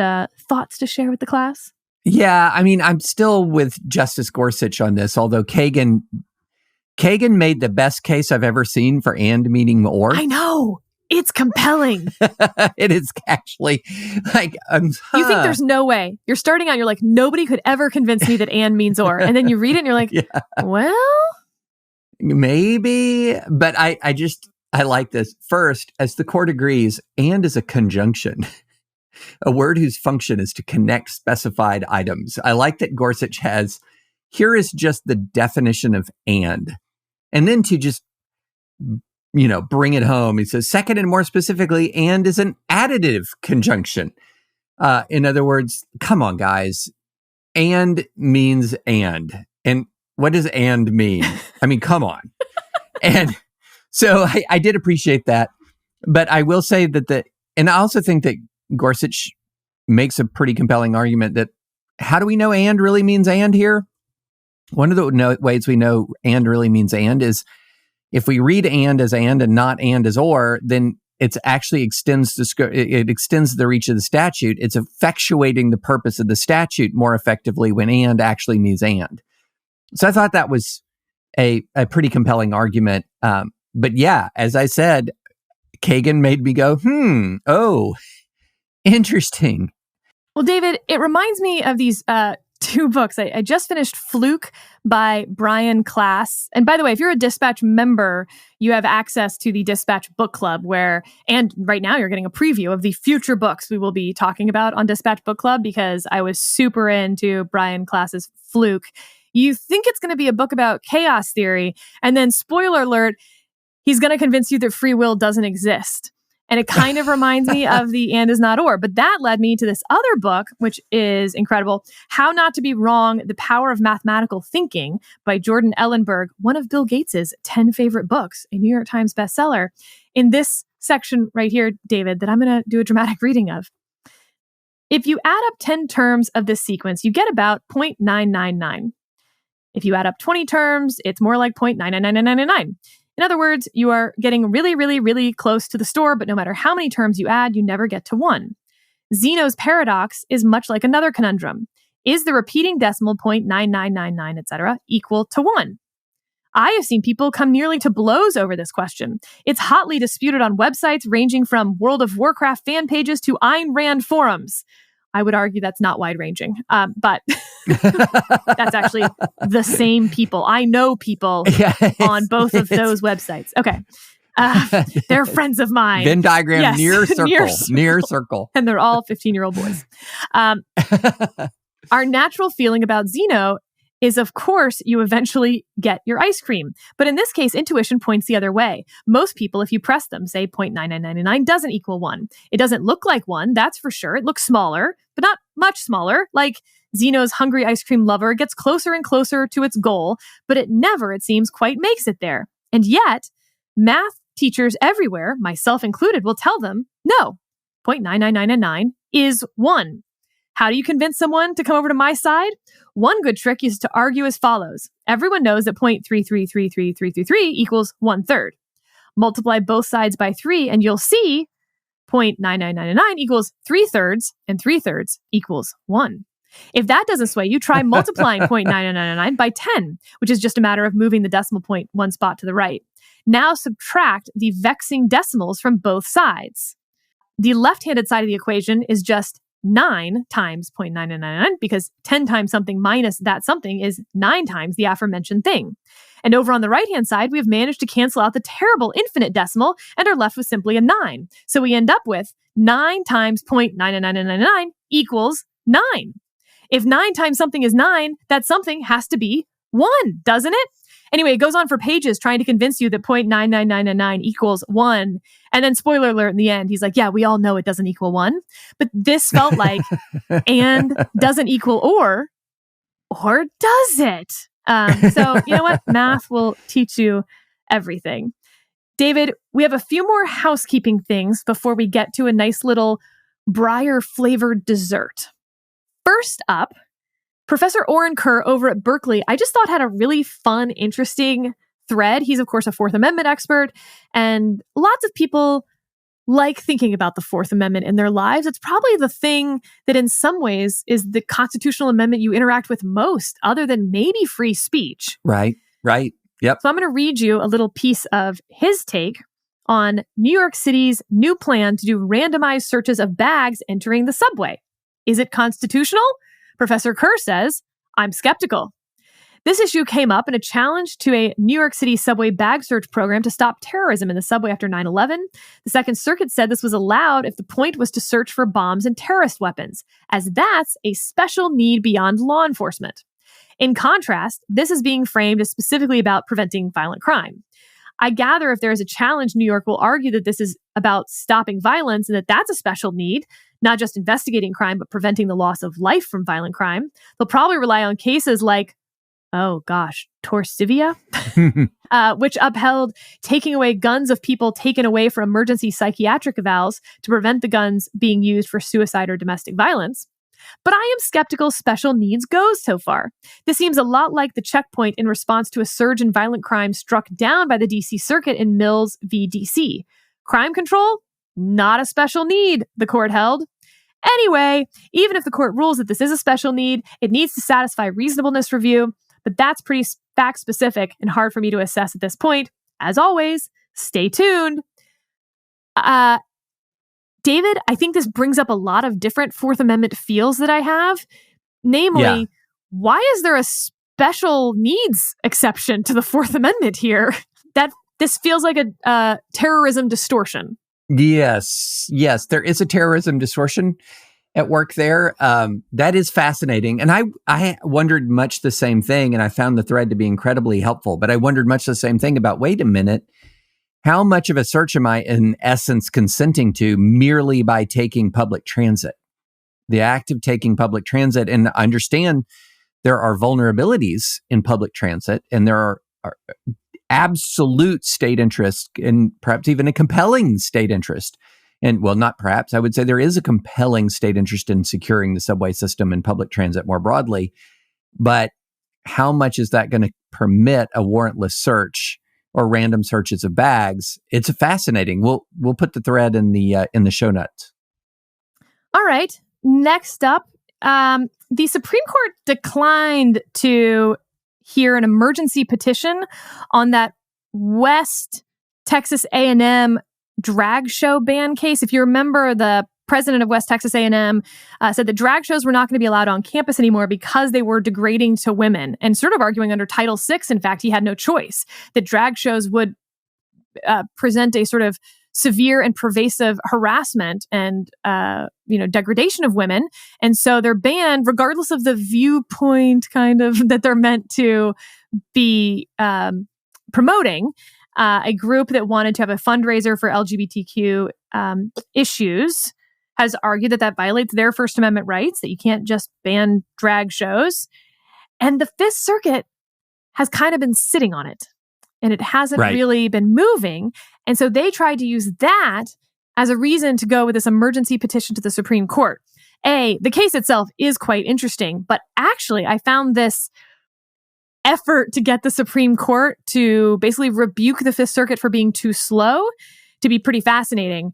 thoughts to share with the class. Yeah, I mean, I'm still with Justice Gorsuch on this, although Kagan made the best case I've ever seen for and meaning or. I know. It's compelling. It is actually like... You think there's no way. You're starting out, you're like, nobody could ever convince me that and means or. And then you read it and you're like, well... Maybe. But I like this. First, as the court agrees, and is a conjunction. A word whose function is to connect specified items. I like that Gorsuch has, here is just the definition of and then to just, bring it home. He says, second and more specifically, and is an additive conjunction. In other words, come on, guys. And means and. And what does and mean? I mean, come on. And so I did appreciate that. But I will say that and I also think that Gorsuch makes a pretty compelling argument that how do we know and really means and here? One of the ways we know and really means and is if we read and as and not and as or, then it actually extends the reach of the statute. It's effectuating the purpose of the statute more effectively when and actually means and. So I thought that was a pretty compelling argument. But yeah, as I said, Kagan made me go, oh, interesting. Well, David, it reminds me of these two books. I just finished Fluke by Brian Klass. And by the way, if you're a Dispatch member, you have access to the Dispatch Book Club and right now you're getting a preview of the future books we will be talking about on Dispatch Book Club because I was super into Brian Klass's Fluke. You think it's going to be a book about chaos theory, and then, spoiler alert, he's going to convince you that free will doesn't exist. And it kind of reminds me of the and is not or. But that led me to this other book, which is incredible, How Not to Be Wrong, The Power of Mathematical Thinking by Jordan Ellenberg, one of Bill Gates's 10 favorite books, a New York Times bestseller. In this section right here, David, that I'm going to do a dramatic reading of. If you add up 10 terms of this sequence, you get about 0.999. If you add up 20 terms, it's more like 0.99999. In other words, you are getting really, really, really close to the store, but no matter how many terms you add, you never get to 1. Zeno's paradox is much like another conundrum. Is the repeating decimal 0.9999, etc., equal to 1? I have seen people come nearly to blows over this question. It's hotly disputed on websites ranging from World of Warcraft fan pages to Ayn Rand forums. I would argue that's not wide-ranging, but that's actually the same people. I know people on both of those websites. Okay. They're friends of mine. Venn diagram, yes. near circle. And they're all 15-year-old boys. Our natural feeling about Zeno is, of course, you eventually get your ice cream. But in this case, intuition points the other way. Most people, if you press them, say 0.9999 doesn't equal 1. It doesn't look like 1, that's for sure. It looks smaller, but not much smaller. Like Zeno's hungry ice cream lover gets closer and closer to its goal, but it never, it seems, quite makes it there. And yet, math teachers everywhere, myself included, will tell them, no, 0.99999 is 1. How do you convince someone to come over to my side? One good trick is to argue as follows. Everyone knows that 0.3333333 equals 1/3. Multiply both sides by 3 and you'll see 0.9999 equals 3/3 and 3/3 equals 1. If that doesn't sway you, try multiplying 0.9999 by 10, which is just a matter of moving the decimal point one spot to the right. Now subtract the vexing decimals from both sides. The left-handed side of the equation is just 9 times 0.9999 because 10 times something minus that something is 9 times the aforementioned thing. And over on the right-hand side, we have managed to cancel out the terrible infinite decimal and are left with simply a 9. So we end up with 9 times 0.99999 equals 9. If 9 times something is 9, that something has to be 1, doesn't it? Anyway, it goes on for pages trying to convince you that 0.99999 equals 1. And then, spoiler alert, in the end, he's like, yeah, we all know it doesn't equal 1. But this felt like and doesn't equal or does it? So, you know what? Math will teach you everything. David, we have a few more housekeeping things before we get to a nice little Brier-flavored dessert. First up, Professor Oren Kerr over at Berkeley, I just thought had a really fun, interesting thread. He's, of course, a Fourth Amendment expert, and lots of people like thinking about the Fourth Amendment in their lives. It's probably the thing that in some ways is the constitutional amendment you interact with most, other than maybe free speech. Right. Yep. So I'm going to read you a little piece of his take on New York City's new plan to do randomized searches of bags entering the subway. Is it constitutional? Professor Kerr says, I'm skeptical. This issue came up in a challenge to a New York City subway bag search program to stop terrorism in the subway after 9/11. The Second Circuit said this was allowed if the point was to search for bombs and terrorist weapons, as that's a special need beyond law enforcement. In contrast, this is being framed as specifically about preventing violent crime. I gather if there is a challenge, New York will argue that this is about stopping violence and that that's a special need, not just investigating crime, but preventing the loss of life from violent crime. They'll probably rely on cases like, Torsivia, which upheld taking away guns of people taken away for emergency psychiatric evals to prevent the guns being used for suicide or domestic violence. But I am skeptical special needs goes so far. This seems a lot like the checkpoint in response to a surge in violent crime struck down by the D.C. Circuit in Mills v. D.C. Crime control? Not a special need, the court held. Anyway, even if the court rules that this is a special need, it needs to satisfy reasonableness review, but that's pretty fact-specific and hard for me to assess at this point. As always, stay tuned. David, I think this brings up a lot of different Fourth Amendment feels that I have. Namely, why is there a special needs exception to the Fourth Amendment here? That this feels like a terrorism distortion. Yes, there is a terrorism distortion. at work there. That is fascinating. And I wondered much the same thing, and I found the thread to be incredibly helpful. But I wondered much the same thing about, wait a minute, how much of a search am I in essence consenting to merely by taking public transit? The act of taking public transit, and I understand there are vulnerabilities in public transit, and there are absolute state interest, and perhaps even a compelling state interest. And well, not perhaps, I would say there is a compelling state interest in securing the subway system and public transit more broadly. But how much is that going to permit a warrantless search or random searches of bags? It's fascinating. We'll put the thread in the show notes. All right. Next up, the Supreme Court declined to hear an emergency petition on that West Texas A&M drag show ban case. If you remember, the president of West Texas A&M said that drag shows were not going to be allowed on campus anymore because they were degrading to women, and sort of arguing under Title VI, in fact, he had no choice, that drag shows would present a sort of severe and pervasive harassment and degradation of women. And so they're banned regardless of the viewpoint kind of that they're meant to be promoting. A group that wanted to have a fundraiser for LGBTQ issues has argued that that violates their First Amendment rights, that you can't just ban drag shows. And the Fifth Circuit has kind of been sitting on it, and it hasn't really been moving. And so they tried to use that as a reason to go with this emergency petition to the Supreme Court. The case itself is quite interesting, but actually I found this effort to get the Supreme Court to basically rebuke the Fifth Circuit for being too slow to be pretty fascinating.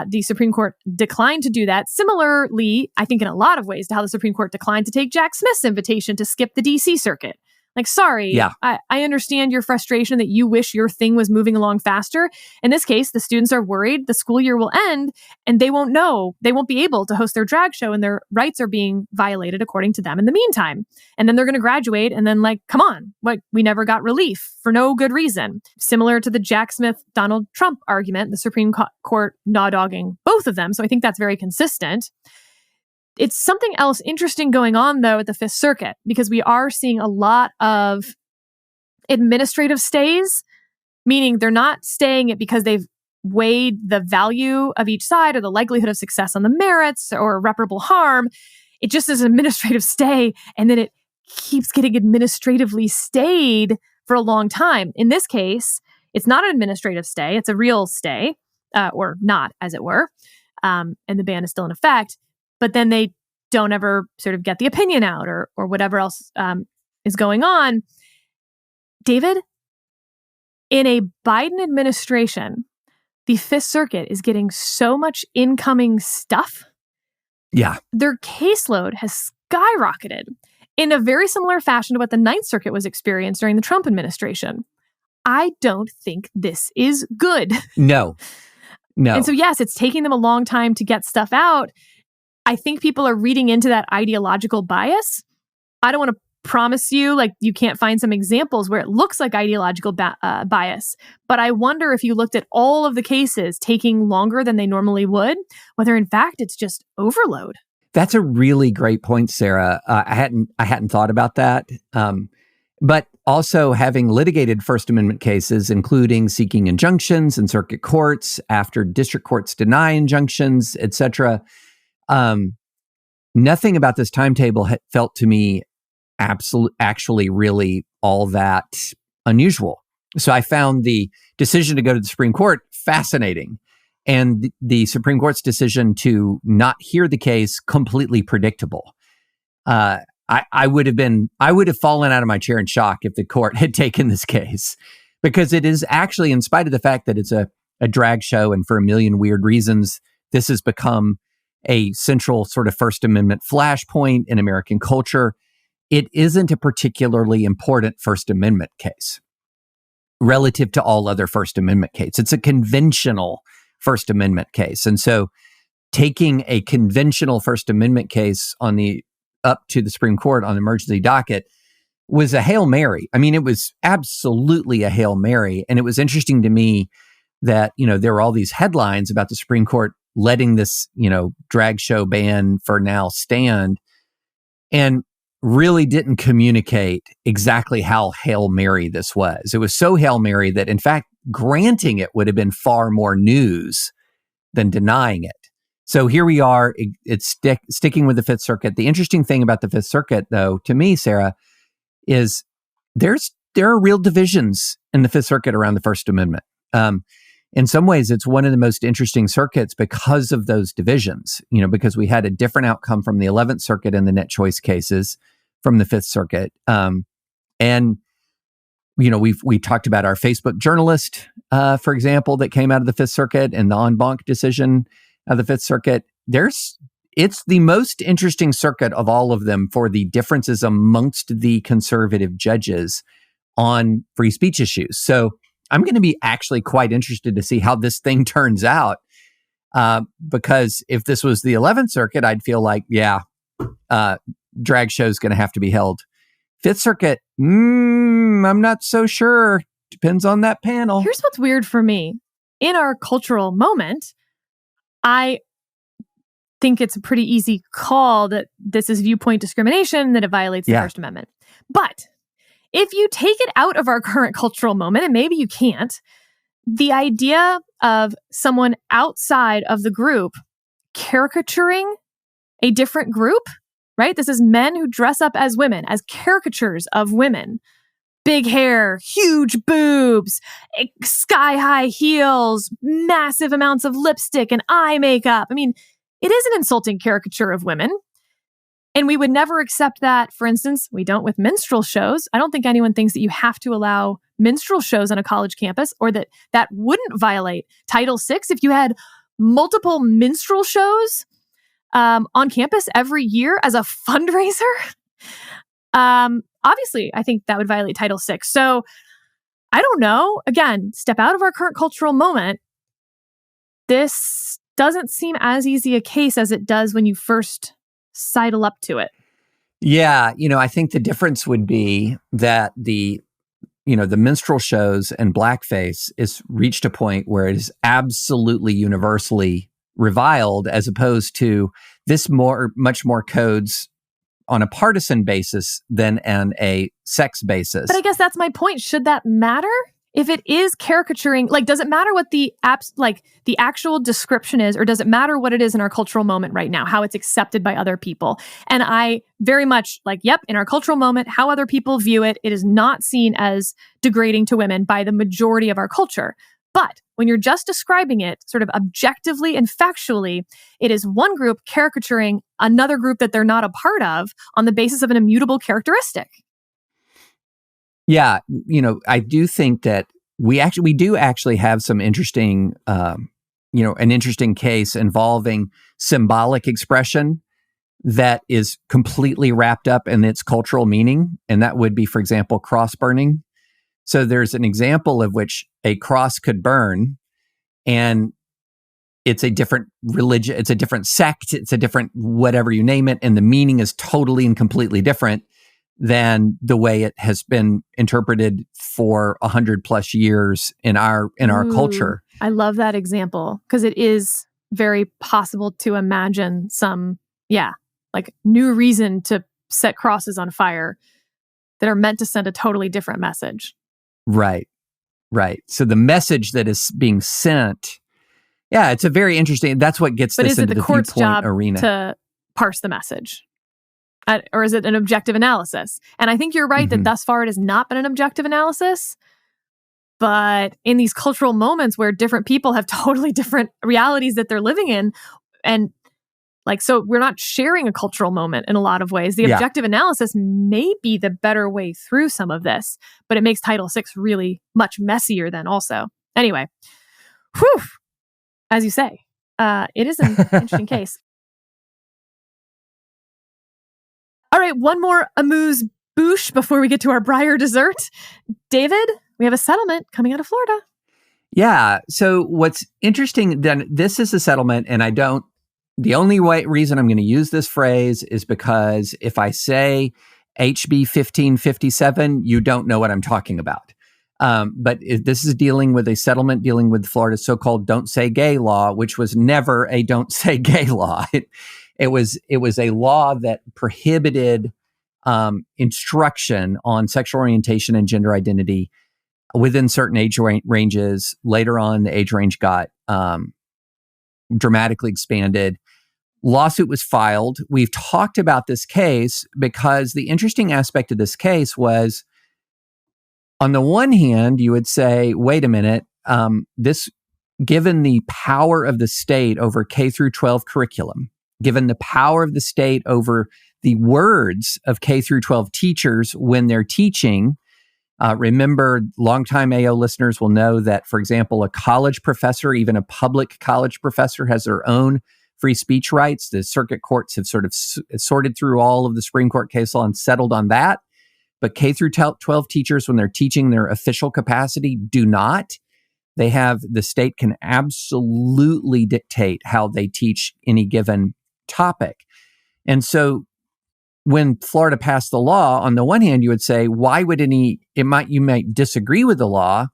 The Supreme Court declined to do that. Similarly, I think in a lot of ways to how the Supreme Court declined to take Jack Smith's invitation to skip the DC Circuit. Like, sorry, I understand your frustration that you wish your thing was moving along faster. In this case, the students are worried the school year will end and they won't be able to host their drag show, and their rights are being violated according to them in the meantime. And then they're going to graduate and then come on, we never got relief for no good reason. Similar to the Jack Smith, Donald Trump argument, the Supreme Court gnaw-dogging both of them. So I think that's very consistent. It's something else interesting going on, though, at the Fifth Circuit, because we are seeing a lot of administrative stays, meaning they're not staying it because they've weighed the value of each side or the likelihood of success on the merits or irreparable harm. It just is an administrative stay, and then it keeps getting administratively stayed for a long time. In this case, it's not an administrative stay. It's a real stay, or not, as it were, and the ban is still in effect. But then they don't ever sort of get the opinion out or whatever else is going on. David, in a Biden administration, the Fifth Circuit is getting so much incoming stuff. Yeah. Their caseload has skyrocketed in a very similar fashion to what the Ninth Circuit was experienced during the Trump administration. I don't think this is good. No. And so, yes, it's taking them a long time to get stuff out. I think people are reading into that ideological bias. I don't want to promise you you can't find some examples where it looks like ideological bias, but I wonder if you looked at all of the cases taking longer than they normally would, whether in fact it's just overload. That's a really great point, Sarah. I hadn't thought about that. But also, having litigated First Amendment cases, including seeking injunctions in circuit courts after district courts deny injunctions, etc., nothing about this timetable felt to me actually really all that unusual. So I found the decision to go to the Supreme Court fascinating, and the Supreme Court's decision to not hear the case completely predictable. I would have fallen out of my chair in shock if the court had taken this case, because it is actually, in spite of the fact that it's a drag show and for a million weird reasons, this has become a central sort of First Amendment flashpoint in American culture. It isn't a particularly important First Amendment case relative to all other First Amendment cases. It's a conventional First Amendment case. And so taking a conventional First Amendment case up to the Supreme Court on the emergency docket was a Hail Mary. I mean, it was absolutely a Hail Mary. And it was interesting to me that, there were all these headlines about the Supreme Court letting this, drag show ban for now stand, and really didn't communicate exactly how Hail Mary this was. It was so Hail Mary that, in fact, granting it would have been far more news than denying it. So here we are, it's sticking with the Fifth Circuit. The interesting thing about the Fifth Circuit, though, to me, Sarah, is there are real divisions in the Fifth Circuit around the First Amendment. In some ways, it's one of the most interesting circuits because of those divisions, because we had a different outcome from the 11th Circuit in the net choice cases from the Fifth Circuit. And we talked about our Facebook journalist, for example, that came out of the Fifth Circuit, and the en banc decision of the Fifth Circuit. It's the most interesting circuit of all of them for the differences amongst the conservative judges on free speech issues. So I'm going to be actually quite interested to see how this thing turns out, because if this was the 11th Circuit, I'd feel like, drag show's going to have to be held. Fifth Circuit, I'm not so sure. Depends on that panel. Here's what's weird for me. In our cultural moment, I think it's a pretty easy call that this is viewpoint discrimination, that it violates the First Amendment. But if you take it out of our current cultural moment, and maybe you can't, the idea of someone outside of the group caricaturing a different group, right? This is men who dress up as women, as caricatures of women. Big hair, huge boobs, sky-high heels, massive amounts of lipstick and eye makeup. I mean, it is an insulting caricature of women. And we would never accept that. For instance, we don't with minstrel shows. I don't think anyone thinks that you have to allow minstrel shows on a college campus, or that wouldn't violate Title VI if you had multiple minstrel shows on campus every year as a fundraiser. Obviously, I think that would violate Title VI. So I don't know. Again, step out of our current cultural moment. This doesn't seem as easy a case as it does when you first sidle up to it. Yeah, I think the difference would be that the minstrel shows and blackface is reached a point where it is absolutely universally reviled, as opposed to this much more codes on a partisan basis than on a sex basis. But I guess that's my point. Should that matter? If it is caricaturing, does it matter what the actual description is, or does it matter what it is in our cultural moment right now, how it's accepted by other people? And I very much in our cultural moment, how other people view it, it is not seen as degrading to women by the majority of our culture. But when you're just describing it sort of objectively and factually, it is one group caricaturing another group that they're not a part of on the basis of an immutable characteristic. Yeah, I do think that we do actually have some interesting, an interesting case involving symbolic expression that is completely wrapped up in its cultural meaning. And that would be, for example, cross burning. So there's an example of which a cross could burn, and it's a different religion, it's a different sect, it's a different whatever you name it, and the meaning is totally and completely different than the way it has been interpreted for 100+ years in our culture. I love that example, because it is very possible to imagine some, new reason to set crosses on fire that are meant to send a totally different message. Right. So the message that is being sent, it's a very interesting, that's what gets this into the court's viewpoint job arena. To parse the message? Or is it an objective analysis? And I think you're right that thus far it has not been an objective analysis. But in these cultural moments where different people have totally different realities that they're living in, and so we're not sharing a cultural moment in a lot of ways. The objective analysis may be the better way through some of this, but it makes Title VI really much messier then also. Anyway, as you say, it is an interesting case. All right, one more amuse-bouche before we get to our Brier dessert. David, we have a settlement coming out of Florida. Yeah, so what's interesting, then, this is a settlement, and the only reason I'm going to use this phrase is because if I say HB 1557, you don't know what I'm talking about. This is dealing with a settlement dealing with Florida's so-called "Don't Say Gay" law, which was never a "Don't Say Gay" law. It was a law that prohibited instruction on sexual orientation and gender identity within certain age ranges. Later on, the age range got dramatically expanded. Lawsuit was filed. We've talked about this case because the interesting aspect of this case was, on the one hand, you would say, wait a minute, given the power of the state over K through 12 curriculum, given the power of the state over the words of K through 12 teachers when they're teaching. Remember, longtime AO listeners will know that, for example, a college professor, even a public college professor, has their own free speech rights. The circuit courts have sort of sorted through all of the Supreme Court case law and settled on that. But K through 12 teachers, when they're teaching their official capacity, do not. The state can absolutely dictate how they teach any given topic. And so when Florida passed the law, on the one hand, you would say, why would you might disagree with the law,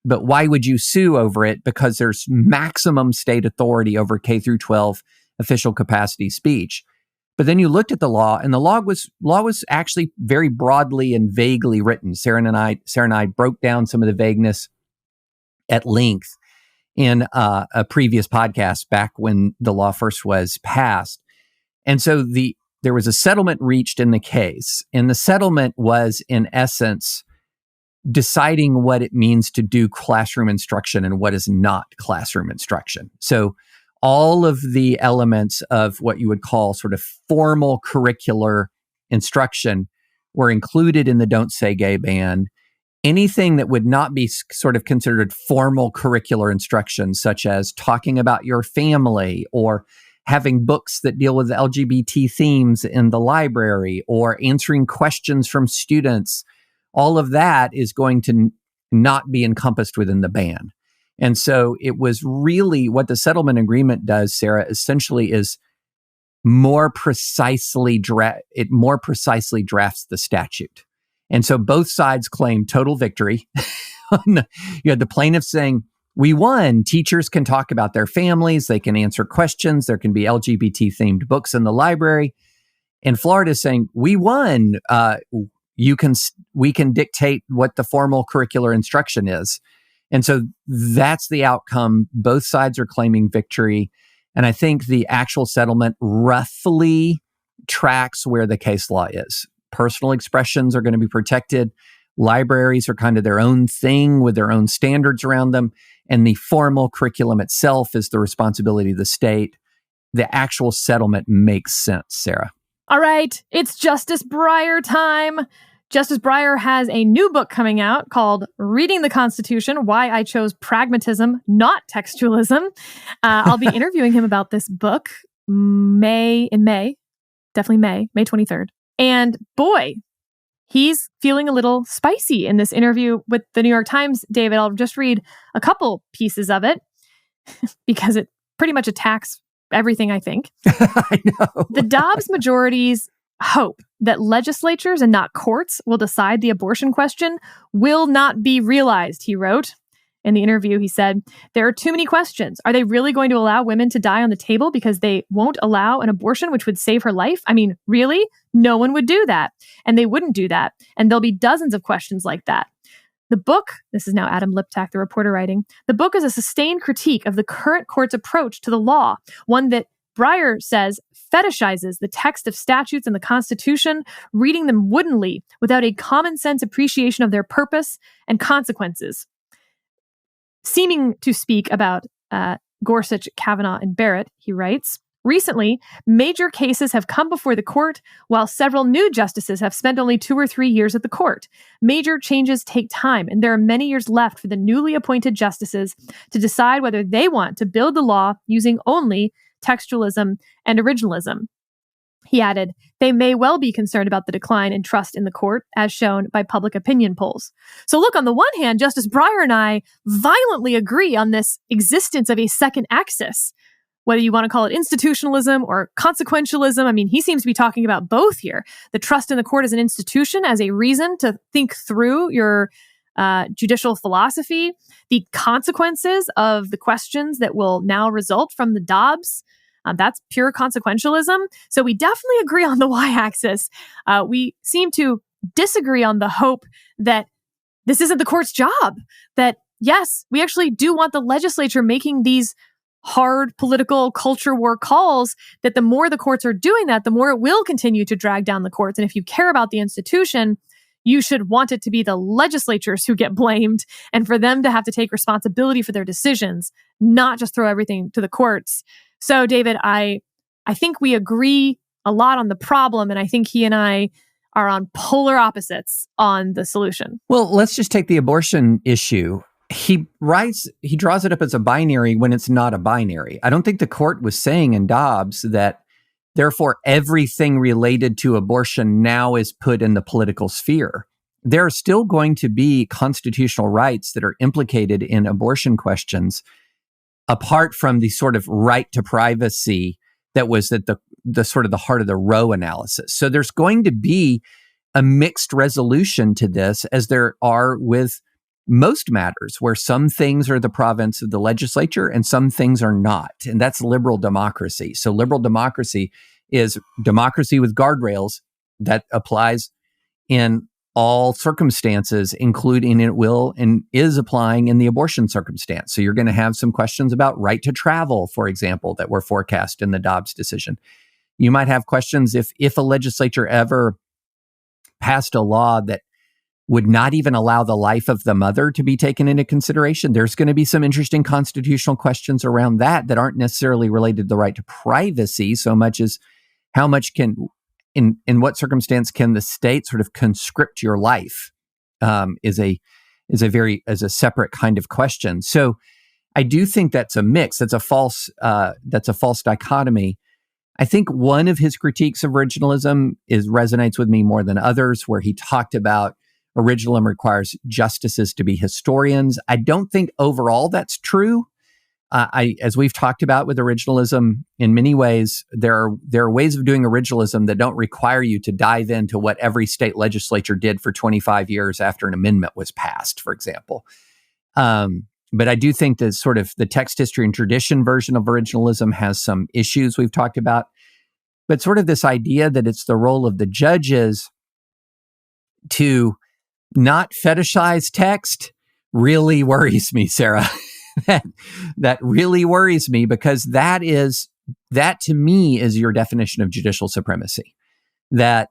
but why would you sue over it? Because there's maximum state authority over K through 12 official capacity speech. But then you looked at the law, and the law was actually very broadly and vaguely written. Sarah and I broke down some of the vagueness at length in a previous podcast back when the law first was passed. And so there was a settlement reached in the case, and the settlement was, in essence, deciding what it means to do classroom instruction and what is not classroom instruction. So all of the elements of what you would call sort of formal curricular instruction were included in the Don't Say Gay ban. Anything that would not be sort of considered formal curricular instruction, such as talking about your family or having books that deal with LGBT themes in the library or answering questions from students, all of that is going to not be encompassed within the ban. And so it was really what the settlement agreement does, Sarah, essentially is more precisely drafts the statute. And so both sides claim total victory. You had the plaintiffs saying, we won. Teachers can talk about their families. They can answer questions. There can be LGBT-themed books in the library. And Florida is saying, we won. We can dictate what the formal curricular instruction is. And so that's the outcome. Both sides are claiming victory. And I think the actual settlement roughly tracks where the case law is. Personal expressions are going to be protected. Libraries are kind of their own thing with their own standards around them. And the formal curriculum itself is the responsibility of the state. The actual settlement makes sense, Sarah. All right, it's Justice Breyer time. Justice Breyer has a new book coming out called Reading the Constitution, Why I Chose Pragmatism, Not Textualism. I'll be interviewing him about this book May 23rd. And boy, he's feeling a little spicy in this interview with the New York Times, David. I'll just read a couple pieces of it because it pretty much attacks everything, I think. I know. The Dobbs majority's hope that legislatures and not courts will decide the abortion question will not be realized, he wrote. In the interview, he said, there are too many questions. Are they really going to allow women to die on the table because they won't allow an abortion which would save her life? I mean, really? No one would do that. And they wouldn't do that. And there'll be dozens of questions like that. The book, this is now Adam Liptak, the reporter writing, the book is a sustained critique of the current court's approach to the law, one that Brier says fetishizes the text of statutes and the Constitution, reading them woodenly without a common sense appreciation of their purpose and consequences. Seeming to speak about Gorsuch, Kavanaugh, and Barrett, he writes, recently, major cases have come before the court, while several new justices have spent only 2 or 3 years at the court. Major changes take time, and there are many years left for the newly appointed justices to decide whether they want to build the law using only textualism and originalism. He added, they may well be concerned about the decline in trust in the court, as shown by public opinion polls. So look, on the one hand, Justice Breyer and I violently agree on this existence of a second axis, whether you want to call it institutionalism or consequentialism. I mean, he seems to be talking about both here. The trust in the court as an institution, as a reason to think through your judicial philosophy, the consequences of the questions that will now result from the Dobbs. That's pure consequentialism. So we definitely agree on the y-axis. We seem to disagree on the hope that this isn't the court's job, that yes, we actually do want the legislature making these hard political culture war calls, that the more the courts are doing that, the more it will continue to drag down the courts. And if you care about the institution, you should want it to be the legislatures who get blamed and for them to have to take responsibility for their decisions, not just throw everything to the courts. So, David, I think we agree a lot on the problem, and I think he and I are on polar opposites on the solution. Well, let's just take the abortion issue. He draws it up as a binary when it's not a binary. I don't think the court was saying in Dobbs that therefore everything related to abortion now is put in the political sphere. There are still going to be constitutional rights that are implicated in abortion questions, apart from the sort of right to privacy that was at the sort of the heart of the Roe analysis. So there's going to be a mixed resolution to this, as there are with most matters, where some things are the province of the legislature and some things are not. And that's liberal democracy. So liberal democracy is democracy with guardrails that applies in all circumstances, including it will and is applying in the abortion circumstance. So you're going to have some questions about right to travel, for example, that were forecast in the Dobbs decision. You might have questions if a legislature ever passed a law that would not even allow the life of the mother to be taken into consideration. There's going to be some interesting constitutional questions around that aren't necessarily related to the right to privacy so much as how much in what circumstance can the state sort of conscript your life, is a separate kind of question. So I do think that's a mix. That's a false dichotomy. I think one of his critiques of originalism resonates with me more than others, where he talked about originalism requires justices to be historians. I don't think overall that's true. As we've talked about with originalism, in many ways, there are ways of doing originalism that don't require you to dive into what every state legislature did for 25 years after an amendment was passed, for example. But I do think that sort of the text, history, and tradition version of originalism has some issues we've talked about. But sort of this idea that it's the role of the judges to not fetishize text really worries me, Sarah. that really worries me, because that to me is your definition of judicial supremacy. That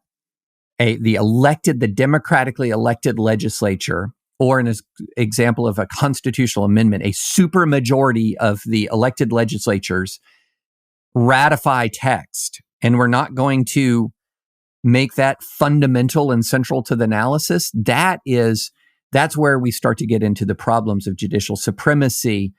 the democratically elected legislature, or an example of a constitutional amendment, a supermajority of the elected legislatures ratify text, and we're not going to make that fundamental and central to the analysis. That's where we start to get into the problems of judicial supremacy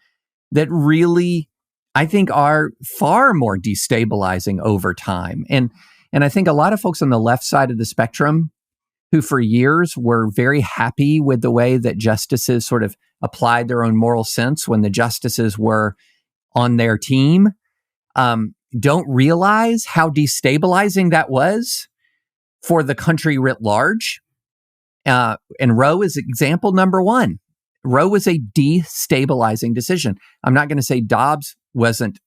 that really, I think, are far more destabilizing over time. And I think a lot of folks on the left side of the spectrum, who for years were very happy with the way that justices sort of applied their own moral sense when the justices were on their team, don't realize how destabilizing that was for the country writ large. And Roe is example number one. Roe was a destabilizing decision. I'm not going to say Dobbs wasn't.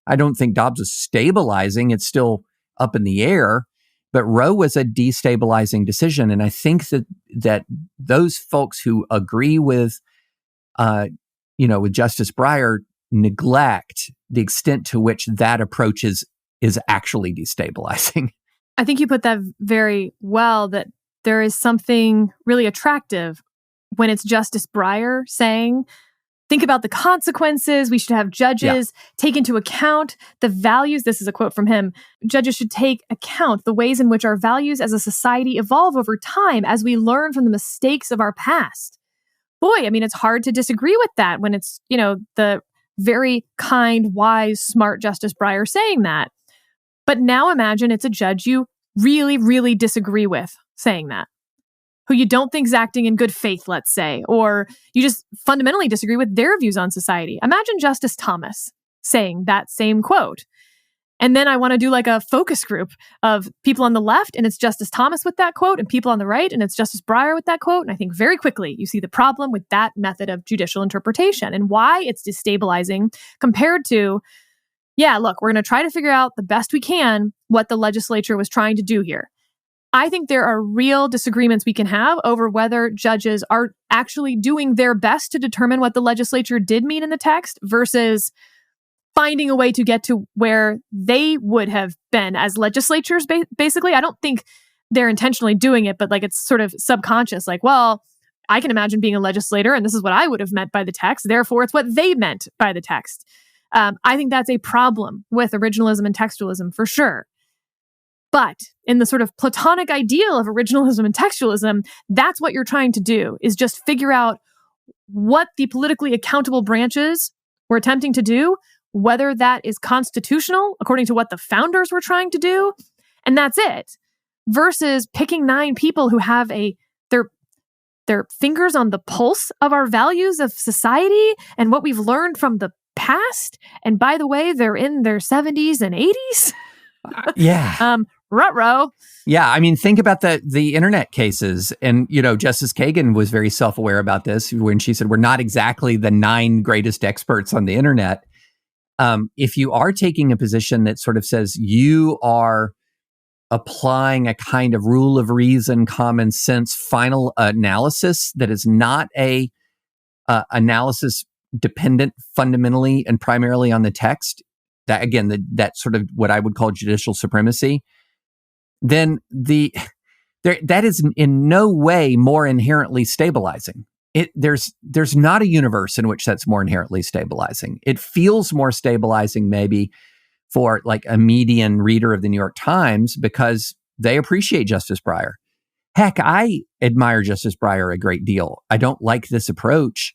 I don't think Dobbs was stabilizing. It's still up in the air. But Roe was a destabilizing decision. And I think that those folks who agree with Justice Breyer neglect the extent to which that approach is actually destabilizing. I think you put that very well, that there is something really attractive when it's Justice Breyer saying, think about the consequences. We should have judges take into account the values. This is a quote from him. Judges should take account the ways in which our values as a society evolve over time as we learn from the mistakes of our past. Boy, I mean, it's hard to disagree with that when it's, the very kind, wise, smart Justice Breyer saying that. But now imagine it's a judge you really, really disagree with saying that, who you don't think is acting in good faith, let's say, or you just fundamentally disagree with their views on society. Imagine Justice Thomas saying that same quote. And then I want to do like a focus group of people on the left, and it's Justice Thomas with that quote, and people on the right, and it's Justice Breyer with that quote. And I think very quickly you see the problem with that method of judicial interpretation and why it's destabilizing compared to, yeah, look, we're going to try to figure out the best we can what the legislature was trying to do here. I think there are real disagreements we can have over whether judges are actually doing their best to determine what the legislature did mean in the text versus finding a way to get to where they would have been as legislatures, basically. I don't think they're intentionally doing it, but like it's sort of subconscious. Like, well, I can imagine being a legislator, and this is what I would have meant by the text. Therefore, it's what they meant by the text. I think that's a problem with originalism and textualism for sure. But in the sort of Platonic ideal of originalism and textualism, that's what you're trying to do, is just figure out what the politically accountable branches were attempting to do, whether that is constitutional according to what the founders were trying to do, and that's it. Versus picking 9 people who have their fingers on the pulse of our values of society and what we've learned from the past. And by the way, they're in their 70s and 80s. Yeah. Ruh-roh. Yeah, I mean, think about the internet cases. And, Justice Kagan was very self-aware about this when she said, we're not exactly the 9 greatest experts on the internet. If you are taking a position that sort of says you are applying a kind of rule of reason, common sense, final analysis that is not a analysis dependent fundamentally and primarily on the text, that again, that sort of what I would call judicial supremacy, then that is in no way more inherently stabilizing. There's not a universe in which that's more inherently stabilizing. It feels more stabilizing maybe for like a median reader of the New York Times because they appreciate Justice Breyer. Heck, I admire Justice Breyer a great deal. I don't like this approach.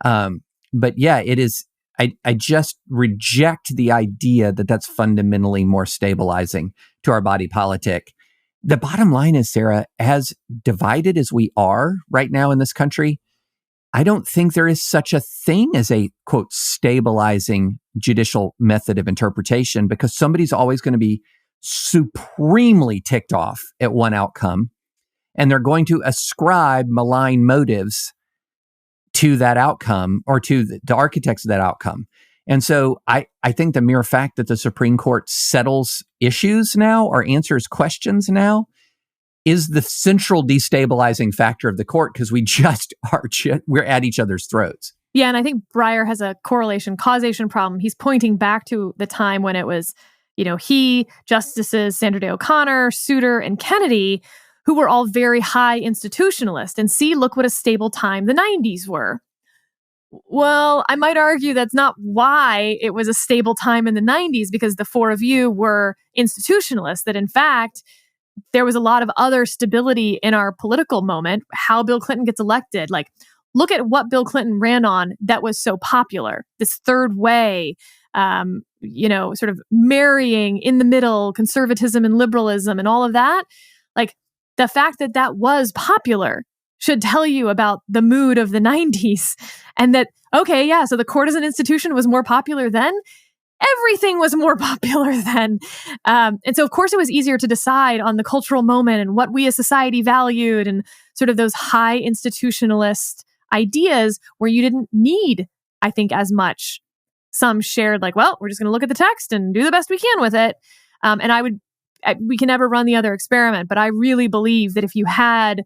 But yeah, it is. I just reject the idea that that's fundamentally more stabilizing to our body politic. The bottom line is, Sarah, as divided as we are right now in this country, I don't think there is such a thing as a, quote, stabilizing judicial method of interpretation, because somebody's always going to be supremely ticked off at one outcome, and they're going to ascribe malign motives to that outcome or to the architects of that outcome. And so I think the mere fact that the Supreme Court settles issues now or answers questions now is the central destabilizing factor of the court, because we're at each other's throats. Yeah, and I think Brier has a correlation-causation problem. He's pointing back to the time when it was, he, Justices Sandra Day O'Connor, Souter, and Kennedy, who were all very high institutionalist. And look what a stable time the 90s were. Well, I might argue that's not why it was a stable time in the 90s, because the 4 of you were institutionalists, that in fact, there was a lot of other stability in our political moment. How Bill Clinton gets elected, like, look at what Bill Clinton ran on that was so popular. This third way, sort of marrying in the middle, conservatism and liberalism and all of that. Like, the fact that that was popular should tell you about the mood of the 90s. And that, okay, yeah, so the court as an institution was more popular then. Everything was more popular then. And so, of course, it was easier to decide on the cultural moment and what we as society valued and sort of those high institutionalist ideas where you didn't need, I think, as much. Some shared like, well, we're just going to look at the text and do the best we can with it. And we can never run the other experiment, but I really believe that if you had,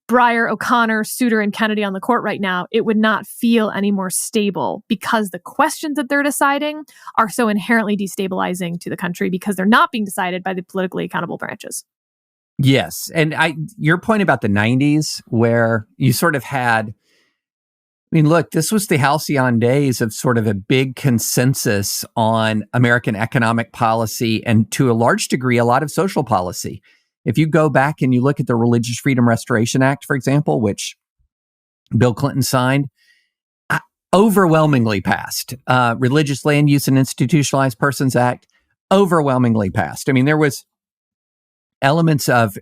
Breyer, O'Connor, Souter, and Kennedy on the court right now, it would not feel any more stable, because the questions that they're deciding are so inherently destabilizing to the country because they're not being decided by the politically accountable branches. Yes. And your point about the 90s, where you sort of had, look, this was the halcyon days of sort of a big consensus on American economic policy and, to a large degree, a lot of social policy. If you go back and you look at the Religious Freedom Restoration Act, for example, which Bill Clinton signed, overwhelmingly passed. Religious Land Use and Institutionalized Persons Act, overwhelmingly passed. There was elements of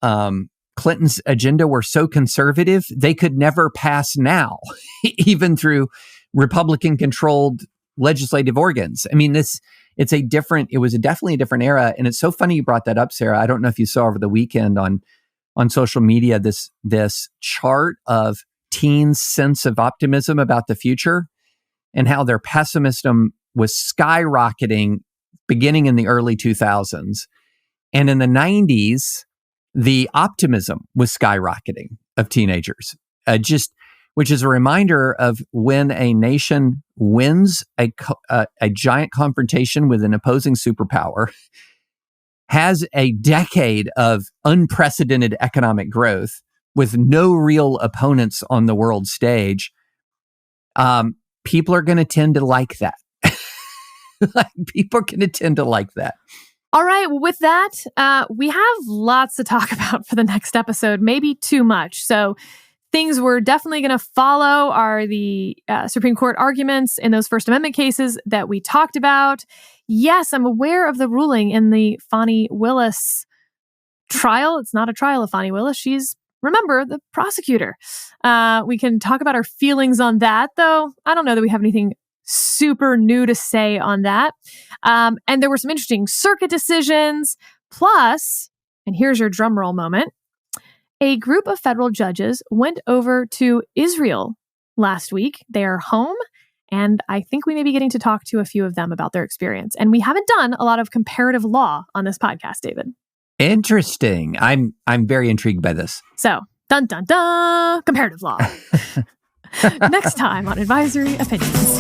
Clinton's agenda were so conservative, they could never pass now, even through Republican-controlled legislative organs. it was definitely a different era. And it's so funny you brought that up, Sarah. I don't know if you saw over the weekend on social media, this chart of teens' sense of optimism about the future and how their pessimism was skyrocketing beginning in the early 2000s. And in the 90s, the optimism was skyrocketing of teenagers, which is a reminder of when a nation wins a giant confrontation with an opposing superpower, has a decade of unprecedented economic growth with no real opponents on the world stage, people are going to tend to like that. People are going to tend to like that. All right. Well, with that, we have lots to talk about for the next episode, maybe too much. So things we're definitely going to follow are the Supreme Court arguments in those First Amendment cases that we talked about. Yes, I'm aware of the ruling in the Fani Willis trial. It's not a trial of Fani Willis. She's, remember, the prosecutor. We can talk about our feelings on that, though. I don't know that we have anything super new to say on that. And there were some interesting circuit decisions. Plus, and here's your drum roll moment, a group of federal judges went over to Israel last week. They are home, and I think we may be getting to talk to a few of them about their experience. And we haven't done a lot of comparative law on this podcast, David. Interesting. I'm very intrigued by this. So, dun dun dun, comparative law. Next time on Advisory Opinions.